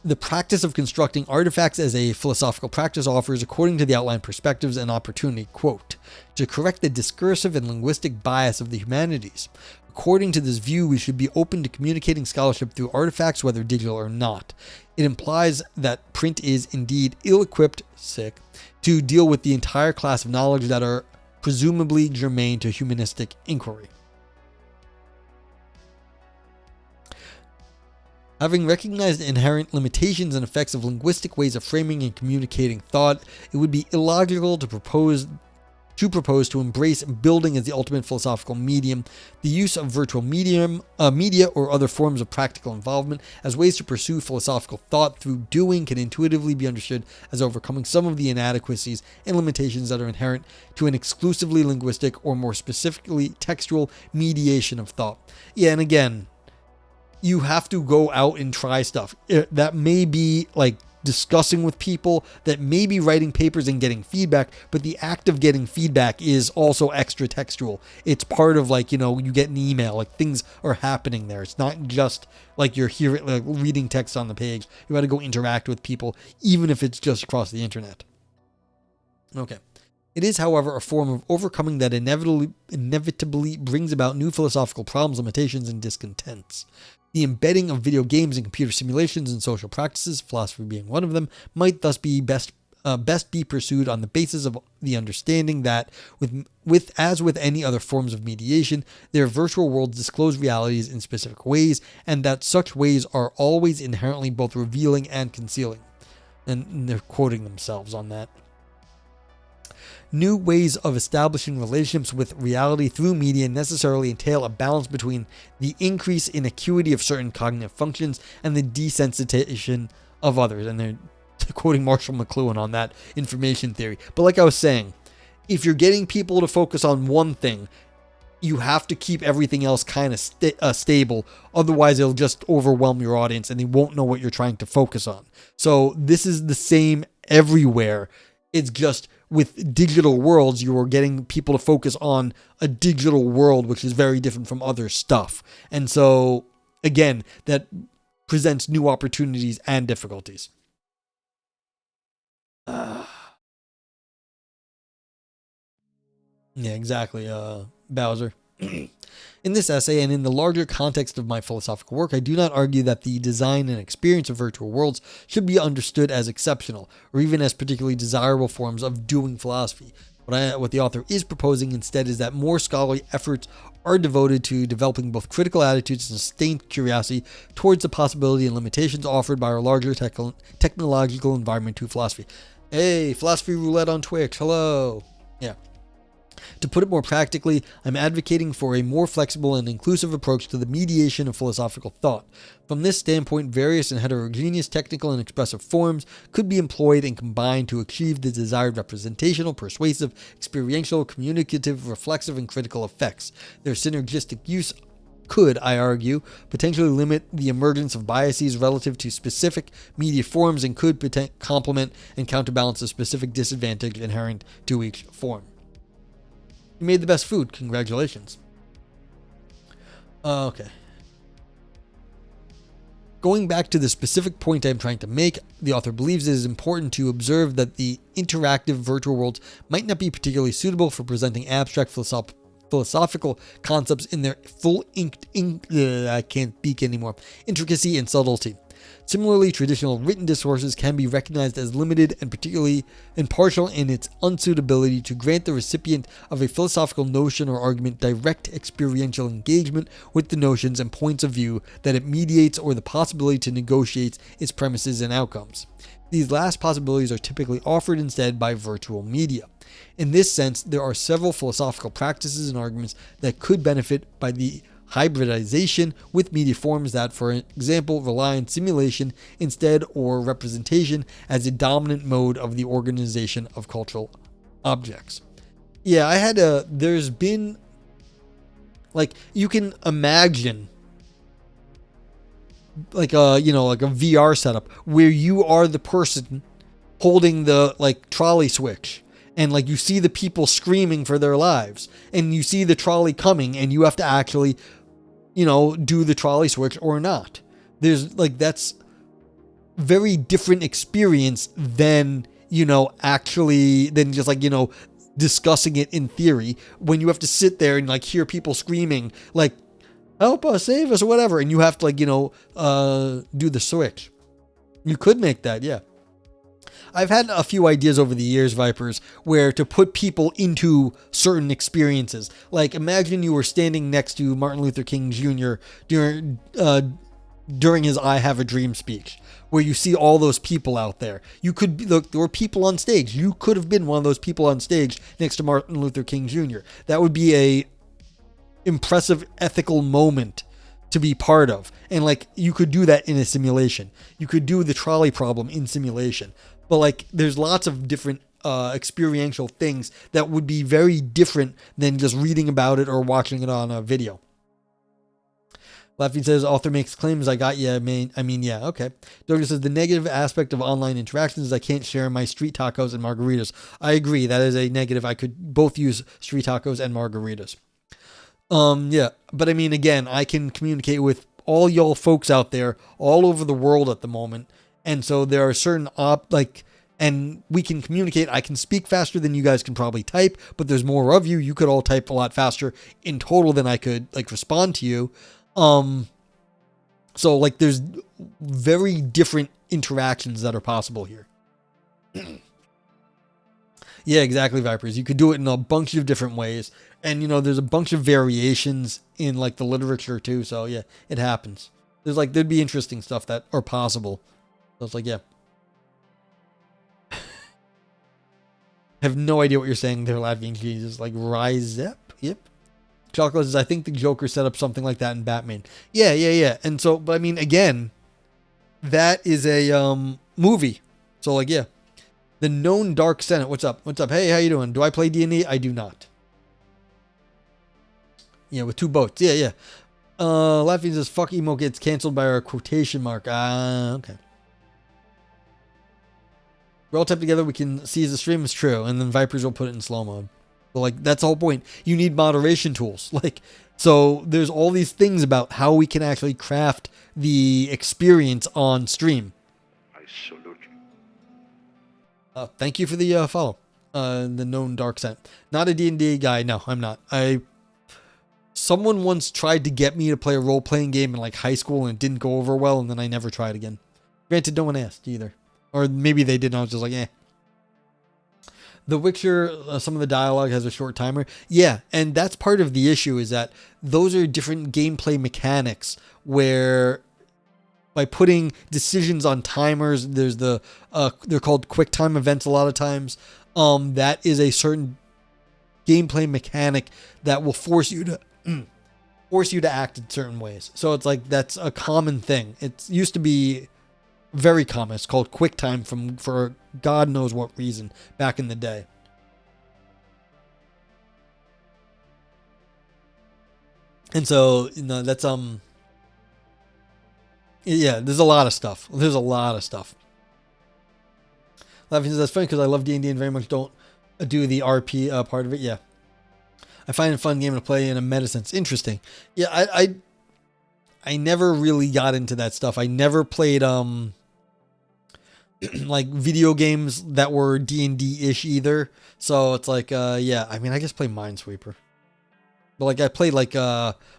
The practice of constructing artifacts as a philosophical practice offers, according to the outline perspectives, an opportunity, quote, to correct the discursive and linguistic bias of the humanities. According to this view, we should be open to communicating scholarship through artifacts, whether digital or not. It implies that print is indeed ill-equipped, to deal with the entire class of knowledge that are presumably germane to humanistic inquiry. Having recognized the inherent limitations and effects of linguistic ways of framing and communicating thought, it would be illogical to propose to embrace building as the ultimate philosophical medium, the use of virtual media or other forms of practical involvement as ways to pursue philosophical thought through doing can intuitively be understood as overcoming some of the inadequacies and limitations that are inherent to an exclusively linguistic or more specifically textual mediation of thought. Yeah, and again, you have to go out and try stuff. That may be like discussing with people, that may be writing papers and getting feedback, but the act of getting feedback is also extra textual. It's part of like, you get an email, like things are happening there. It's not just like you're hearing, like reading text on the page. You got to go interact with people, even if it's just across the internet. Okay. It is, however, a form of overcoming that inevitably brings about new philosophical problems, limitations, and discontents. The embedding of video games and computer simulations in social practices, philosophy being one of them, might thus be best be pursued on the basis of the understanding that, as with any other forms of mediation, their virtual worlds disclose realities in specific ways, and that such ways are always inherently both revealing and concealing. And they're quoting themselves on that. New ways of establishing relationships with reality through media necessarily entail a balance between the increase in acuity of certain cognitive functions and the desensitization of others. And they're quoting Marshall McLuhan on that information theory. But like I was saying, if you're getting people to focus on one thing, you have to keep everything else kind of stable. Otherwise, it'll just overwhelm your audience and they won't know what you're trying to focus on. So this is the same everywhere. It's just with digital worlds, you are getting people to focus on a digital world, which is very different from other stuff. And so, again, that presents new opportunities and difficulties. Yeah, exactly, Bowser. In this essay, and in the larger context of my philosophical work, I do not argue that the design and experience of virtual worlds should be understood as exceptional, or even as particularly desirable forms of doing philosophy. What the author is proposing instead is that more scholarly efforts are devoted to developing both critical attitudes and sustained curiosity towards the possibility and limitations offered by our larger technological environment to philosophy. Hey, Philosophy Roulette on Twitch, hello! Yeah. To put it more practically, I'm advocating for a more flexible and inclusive approach to the mediation of philosophical thought. From this standpoint, various and heterogeneous technical and expressive forms could be employed and combined to achieve the desired representational, persuasive, experiential, communicative, reflexive, and critical effects. Their synergistic use could, I argue, potentially limit the emergence of biases relative to specific media forms and could complement and counterbalance the specific disadvantage inherent to each form. You made the best food. Congratulations. Okay. Going back to the specific point I'm trying to make, the author believes it is important to observe that the interactive virtual worlds might not be particularly suitable for presenting abstract philosophical concepts in their full I can't speak anymore, intricacy and subtlety. Similarly, traditional written discourses can be recognized as limited and particularly impartial in its unsuitability to grant the recipient of a philosophical notion or argument direct experiential engagement with the notions and points of view that it mediates or the possibility to negotiate its premises and outcomes. These last possibilities are typically offered instead by virtual media. In this sense, there are several philosophical practices and arguments that could benefit by the hybridization with media forms that, for example, rely on simulation instead or representation as a dominant mode of the organization of cultural objects. Yeah, there's been, like, you can imagine like like a VR setup where you are the person holding the like trolley switch, and like you see the people screaming for their lives, and you see the trolley coming, and you have to actually do the trolley switch or not. There's like, that's very different experience than actually than just like discussing it in theory, when you have to sit there and like hear people screaming like, help us, save us, or whatever, and you have to like do the switch. You could make that, yeah. I've had a few ideas over the years, Vipers, where to put people into certain experiences. Like, imagine you were standing next to Martin Luther King Jr. During his "I Have a Dream" speech, where you see all those people out there. You could be, look, there were people on stage. You could have been one of those people on stage next to Martin Luther King Jr. That would be a impressive ethical moment to be part of. And like, you could do that in a simulation. You could do the trolley problem in simulation. But like, there's lots of different experiential things that would be very different than just reading about it or watching it on a video. Laughing says, author makes claims, I got you. I mean, yeah, okay. Douglas says, the negative aspect of online interactions is I can't share my street tacos and margaritas. I agree. That is a negative. I could both use street tacos and margaritas. Yeah. But I mean, again, I can communicate with all y'all folks out there all over the world at the moment. And so there are certain and we can communicate. I can speak faster than you guys can probably type, but there's more of you. You could all type a lot faster in total than I could like respond to you. So like, there's very different interactions that are possible here. Yeah, exactly, Vipers. You could do it in a bunch of different ways. And, there's a bunch of variations in like the literature too. So yeah, it happens. There'd be interesting stuff that are possible. So it's like, yeah. I have no idea what you're saying there, laughing Jesus. Like, rise up. Yep. Chocolate says, I think the Joker set up something like that in Batman. Yeah. And so, but I mean, again, that is a movie. So like, yeah. The Known Dark Senate. What's up? Hey, how you doing? Do I play D&D? I do not. Yeah, with two boats. Yeah. Laughing says, fuck emo gets canceled by our quotation mark. Okay. We're all typed together. We can see as the stream is true. And then Vipers will put it in slow mode. But like, that's the whole point. You need moderation tools. Like, so there's all these things about how we can actually craft the experience on stream. I salute you. Thank you for the follow. The Known Dark Senate. Not a D&D guy. No, I'm not. Someone once tried to get me to play a role-playing game in like high school and it didn't go over well, and then I never tried again. Granted, no one asked either. Or maybe they did, and I was just like, eh. The Witcher, some of the dialogue has a short timer. Yeah, and that's part of the issue, is that those are different gameplay mechanics where by putting decisions on timers, there's they're called quick time events a lot of times. That is a certain gameplay mechanic that will force you to act in certain ways. So it's like, that's a common thing. It used to be very common. It's called QuickTime for God knows what reason back in the day. And so, that's yeah, there's a lot of stuff. Laughing says, that's funny because I love D&D and very much don't do the RP part of it. Yeah. I find it a fun game to play in a meta sense. Interesting. Yeah, I never really got into that stuff. I never played like video games that were D&D-ish either. So it's like, yeah, I mean, I just play Minesweeper. But like, I played like,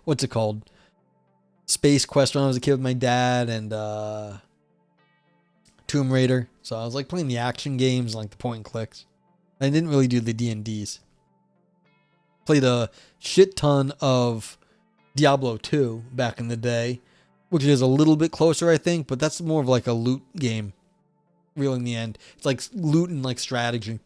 what's it called? Space Quest when I was a kid with my dad, and Tomb Raider. So I was like playing the action games, like the point and clicks. I didn't really do the D&Ds. Played a shit ton of Diablo 2 back in the day, which is a little bit closer, I think, but that's more of like a loot game. Real in the end. It's like loot and like strategy.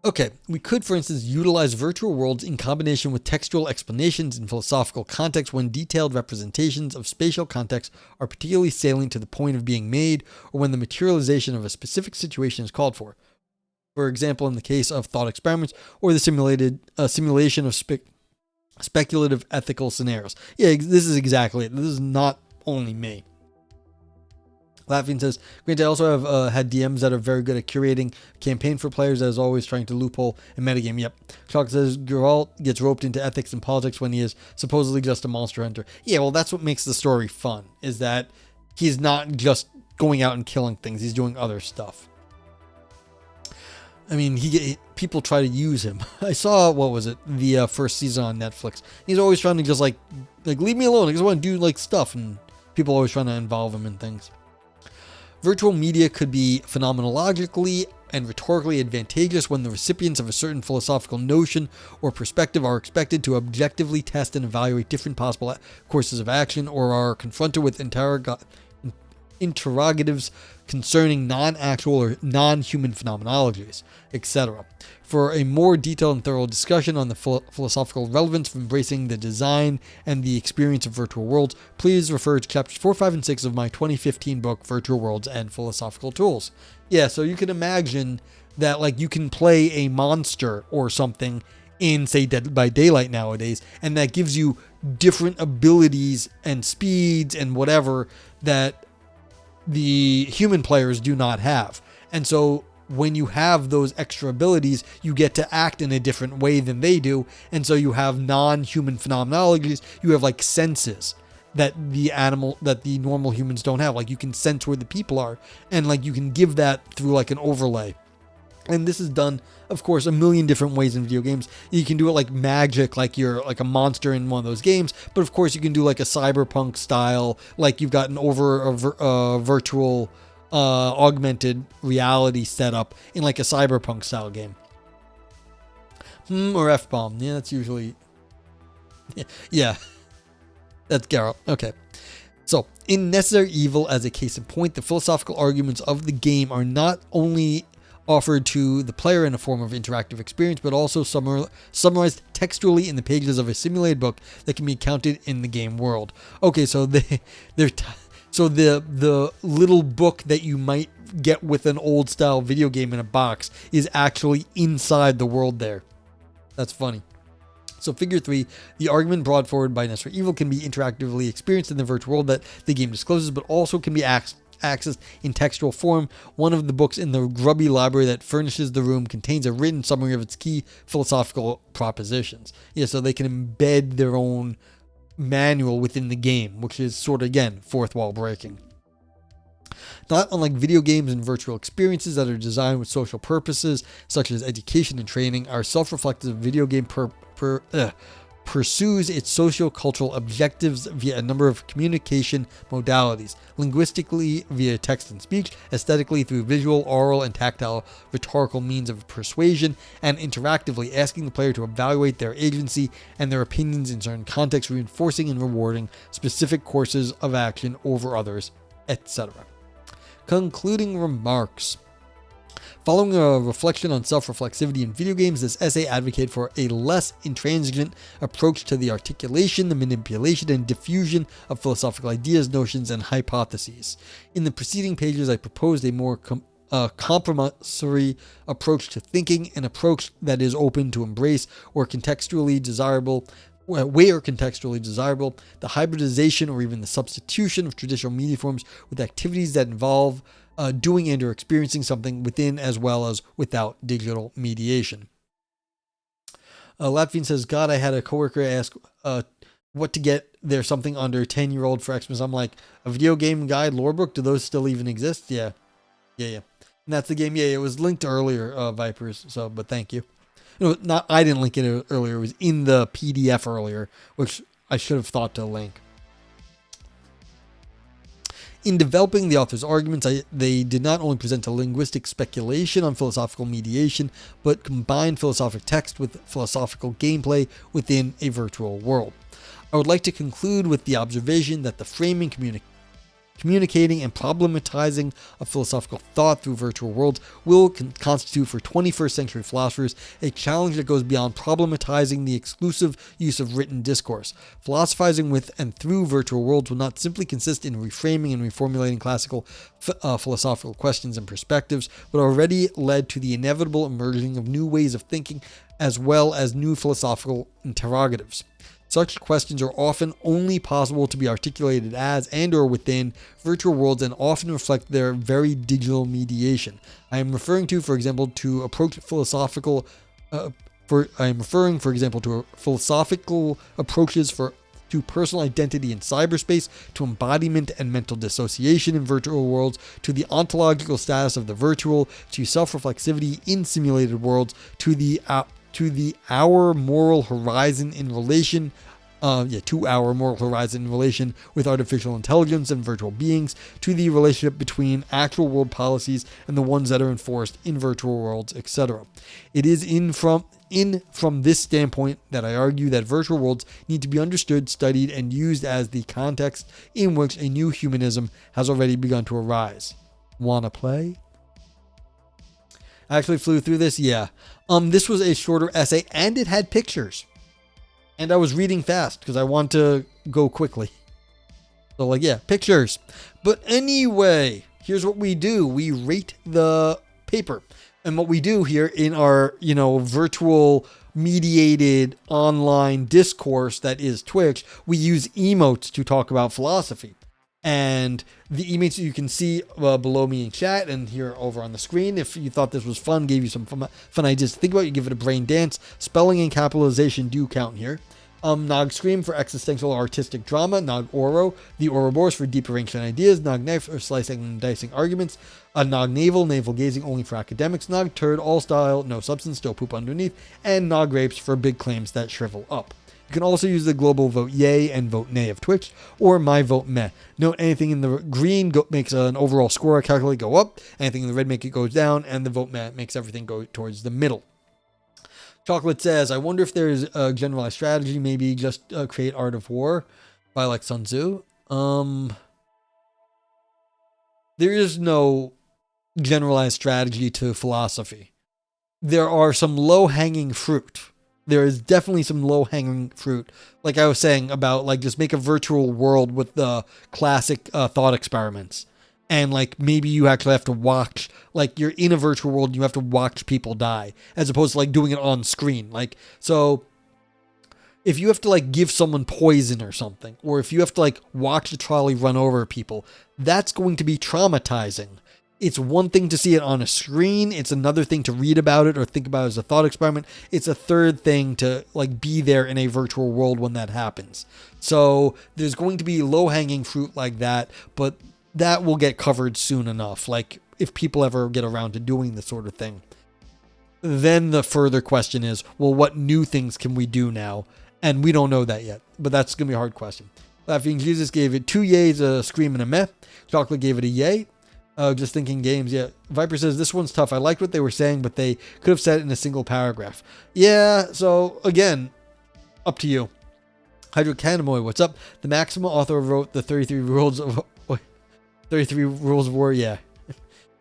Okay, we could, for instance, utilize virtual worlds in combination with textual explanations in philosophical context when detailed representations of spatial context are particularly salient to the point of being made, or when the materialization of a specific situation is called for. For example, in the case of thought experiments or the simulation of speculative ethical scenarios. Yeah, this is exactly it. This is not only me. Latvian says, granted, I also have had DMs that are very good at curating a campaign for players that is always trying to loophole a metagame. Yep. Chalk says, Geralt gets roped into ethics and politics when he is supposedly just a monster hunter. Yeah, well, that's what makes the story fun, is that he's not just going out and killing things. He's doing other stuff. I mean, people try to use him. I saw, what was it, the first season on Netflix. He's always trying to just like leave me alone. I just want to do like stuff, and people always trying to involve him in things. Virtual media could be phenomenologically and rhetorically advantageous when the recipients of a certain philosophical notion or perspective are expected to objectively test and evaluate different possible courses of action, or are confronted with interrogatives concerning non-actual or non-human phenomenologies, etc. For a more detailed and thorough discussion on the philosophical relevance of embracing the design and the experience of virtual worlds, please refer to chapters 4, 5, and 6 of my 2015 book, Virtual Worlds and Philosophical Tools. Yeah, so you can imagine that like you can play a monster or something in, say, Dead by Daylight nowadays, and that gives you different abilities and speeds and whatever that the human players do not have. And so when you have those extra abilities, you get to act in a different way than they do. And so you have non-human phenomenologies. You have like senses that the normal humans don't have. Like you can sense where the people are, and like you can give that through like an overlay. And this is done, of course, a million different ways in video games. You can do it like magic, like you're like a monster in one of those games. But of course, you can do like a cyberpunk style, like you've got a virtual augmented reality setup in like a cyberpunk style game. Or F-bomb. Yeah, that's usually... Yeah. That's Geralt. Okay. So, in Necessary Evil, as a case in point, the philosophical arguments of the game are not only offered to the player in a form of interactive experience, but also summarized textually in the pages of a simulated book that can be counted in the game world. Okay, so the little book that you might get with an old style video game in a box is actually inside the world there. That's funny. So figure 3, the argument brought forward by Necessary Evil can be interactively experienced in the virtual world that the game discloses, but also can be accessed in textual form. One of the books in the grubby library that furnishes the room contains a written summary of its key philosophical propositions. Yeah, so they can embed their own manual within the game, which is sort of, again, fourth wall breaking. Not unlike video games and virtual experiences that are designed with social purposes, such as education and training, our self-reflective video game pursues its socio-cultural objectives via a number of communication modalities: linguistically via text and speech, aesthetically through visual, oral, and tactile rhetorical means of persuasion, and interactively asking the player to evaluate their agency and their opinions in certain contexts, reinforcing and rewarding specific courses of action over others, etc. Concluding remarks. Following a reflection on self-reflexivity in video games, this essay advocates for a less intransigent approach to the articulation, the manipulation, and diffusion of philosophical ideas, notions, and hypotheses. In the preceding pages, I proposed a more compromissory approach to thinking, an approach that is open to embrace where contextually desirable, the hybridization or even the substitution of traditional media forms with activities that involve doing and or experiencing something within as well as without digital mediation. Latvian says, God, I had a coworker ask what to get their something under 10-year-old for Xmas. I'm like, a video game guide lore book? Do those still even exist? Yeah. And that's the game. Yeah, it was linked earlier, Vipers. So, but thank you. No, not I didn't link it earlier. It was in the PDF earlier, which I should have thought to link. In developing the author's arguments, they did not only present a linguistic speculation on philosophical mediation, but combined philosophic text with philosophical gameplay within a virtual world. I would like to conclude with the observation that the framing Communicating and problematizing a philosophical thought through virtual worlds will constitute for 21st century philosophers a challenge that goes beyond problematizing the exclusive use of written discourse. Philosophizing with and through virtual worlds will not simply consist in reframing and reformulating classical philosophical questions and perspectives, but already led to the inevitable emerging of new ways of thinking as well as new philosophical interrogatives. Such questions are often only possible to be articulated as and or within virtual worlds and often reflect their very digital mediation. I am referring to, for example, to philosophical approaches to personal identity in cyberspace, to embodiment and mental dissociation in virtual worlds, to the ontological status of the virtual, to self-reflexivity in simulated worlds, to the our moral horizon in relation with artificial intelligence and virtual beings, to the relationship between actual world policies and the ones that are enforced in virtual worlds, etc. It is from this standpoint that I argue that virtual worlds need to be understood, studied, and used as the context in which a new humanism has already begun to arise. Wanna play? I actually flew through this, yeah. This was a shorter essay, and it had pictures. And I was reading fast, because I want to go quickly. So, pictures. But anyway, here's what we do. We rate the paper. And what we do here in our, virtual mediated online discourse that is Twitch, we use emotes to talk about philosophy. And the emotes you can see below me in chat and here over on the screen. If you thought this was fun, gave you some fun ideas to think about, you give it a brain dance. Spelling and capitalization do count here. Nog Scream for existential artistic drama. Nog Oro, the Ouroboros for deeper ancient ideas. Nog Knife for slicing and dicing arguments. Nog Navel, navel gazing only for academics. Nog Turd, all style, no substance, still poop underneath. And Nog Grapes for big claims that shrivel up. You can also use the global vote yay and vote nay of Twitch, or my vote meh. Note anything in the green makes an overall score I calculate go up, anything in the red make it goes down, and the vote meh makes everything go towards the middle. Chocolate says, I wonder if there's a generalized strategy, maybe just create Art of War by Sun Tzu. There is no generalized strategy to philosophy. There are some low-hanging fruit. There is definitely some low-hanging fruit. Like I was saying about just make a virtual world with the classic thought experiments. And maybe you actually have to watch, you're in a virtual world and you have to watch people die as opposed to doing it on screen. So if you have to give someone poison or something, or if you have to watch a trolley run over people, that's going to be traumatizing. It's one thing to see it on a screen. It's another thing to read about it or think about it as a thought experiment. It's a third thing to be there in a virtual world when that happens. So there's going to be low-hanging fruit like that, but that will get covered soon enough. If people ever get around to doing this sort of thing. Then the further question is, well, what new things can we do now? And we don't know that yet, but that's going to be a hard question. Laughing Jesus gave it 2 yays, a scream, and a meh. Chocolate gave it a yay. Just thinking games, yeah. Viper says, this one's tough. I liked what they were saying, but they could have said it in a single paragraph. Yeah, so again, up to you. Hydro Canamoy, what's up? The Maxima author wrote the 33 Rules of War, yeah.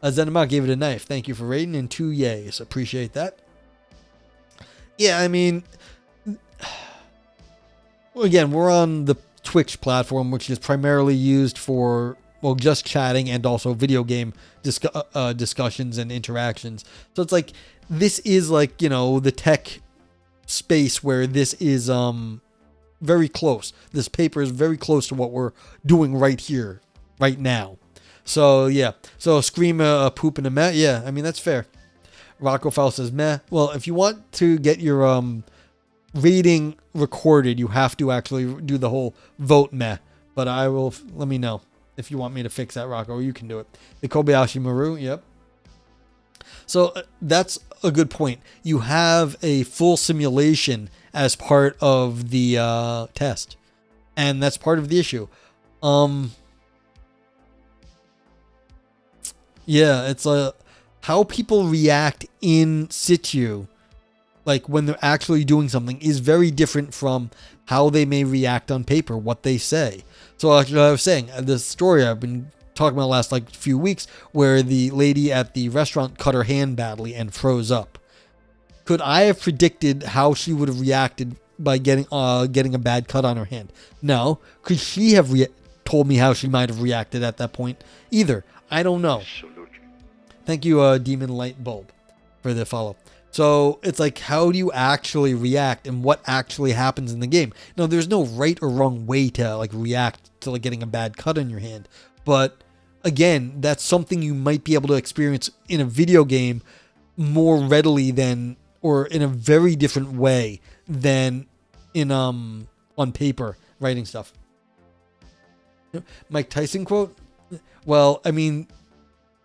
Zenema gave it a knife. Thank you for rating, and 2 yays. Appreciate that. Yeah, I mean, again, we're on the Twitch platform, which is primarily used for just chatting and also video game discussions and interactions. So it's this is the tech space where this is very close. This paper is very close to what we're doing right here, right now. So yeah. So scream a poop and a meh. Yeah, I mean that's fair. Rocco says meh. Well, if you want to get your rating recorded, you have to actually do the whole vote meh. But let me know. If you want me to fix that, Rocco, you can do it. The Kobayashi Maru, yep. So that's a good point. You have a full simulation as part of the test. And that's part of the issue. Yeah, it's how people react in situ like when they're actually doing something, is very different from how they may react on paper, what they say. So like I was saying, the story I've been talking about the last like few weeks, where the lady at the restaurant cut her hand badly and froze up. Could I have predicted how she would have reacted by getting a bad cut on her hand? No. Could she have told me how she might have reacted at that point? Either. I don't know. Thank you, Demon Light Bulb, for the follow. So it's like, how do you actually react and what actually happens in the game? Now, there's no right or wrong way to like react to like getting a bad cut on your hand. But again, that's something you might be able to experience in a video game more readily than, or in a very different way than in on paper writing stuff. Mike Tyson quote? Well, I mean,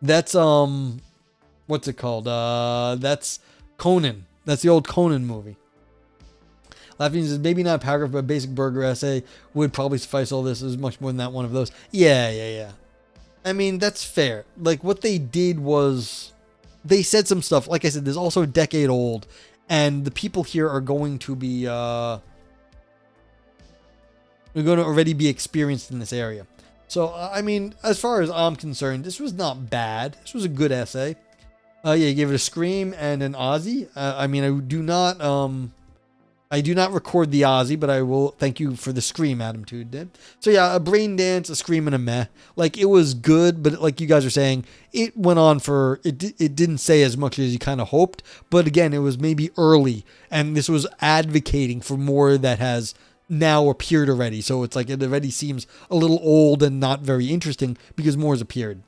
that's what's it called? That's Conan. That's the old Conan movie. Laughing says, maybe not a paragraph, but a basic burger essay would probably suffice. All this is much more than that one of those. Yeah. I mean, that's fair. Like, what they did was, they said some stuff. Like I said, there's also a decade old, and the people here are going to be, they're going to already be experienced in this area. So, I mean, as far as I'm concerned, this was not bad. This was a good essay. Yeah, you gave it a scream and an Aussie. I mean, I do not record the Aussie, but I will thank you for the scream, Adam Tude did. So yeah, a brain dance, a scream, and a meh. Like, it was good, but like you guys are saying, it went on for, it didn't say as much as you kind of hoped. But again, it was maybe early, and this was advocating for more that has now appeared already. So it's like, it already seems a little old and not very interesting because more has appeared.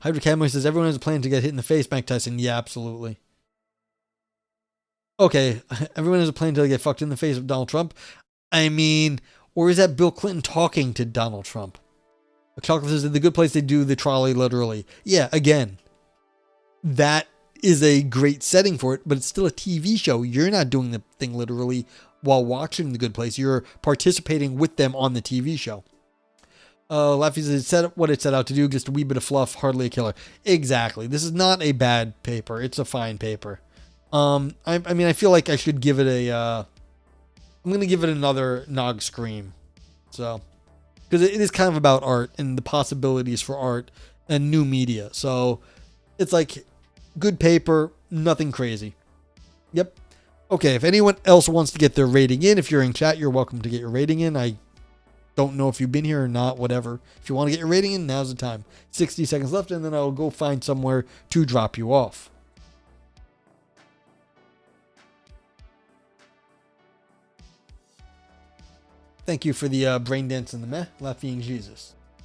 Hydra Camo says, everyone has a plan to get hit in the face, Mike Tyson. Yeah, absolutely. Okay, everyone has a plan to get fucked in the face of Donald Trump. I mean, or is that Bill Clinton talking to Donald Trump? Chocolate says, the good place they do the trolley literally. Yeah, again, that is a great setting for it, but it's still a TV show. You're not doing the thing literally while watching The Good Place. You're participating with them on the TV show. Laffy says, it set what it set out to do, just a wee bit of fluff, hardly a killer. Exactly. This is not a bad paper. It's a fine paper. I mean, I feel like I should give it a, I'm going to give it another Nog Scream. So, because it is kind of about art and the possibilities for art and new media. So, it's like good paper, nothing crazy. Yep. Okay, if anyone else wants to get their rating in, if you're in chat, you're welcome to get your rating in. I don't know if you've been here or not, whatever. If you want to get your rating in, now's the time. 60 seconds left, and then I'll go find somewhere to drop you off. Thank you for the brain dance and the meh, laughing Jesus.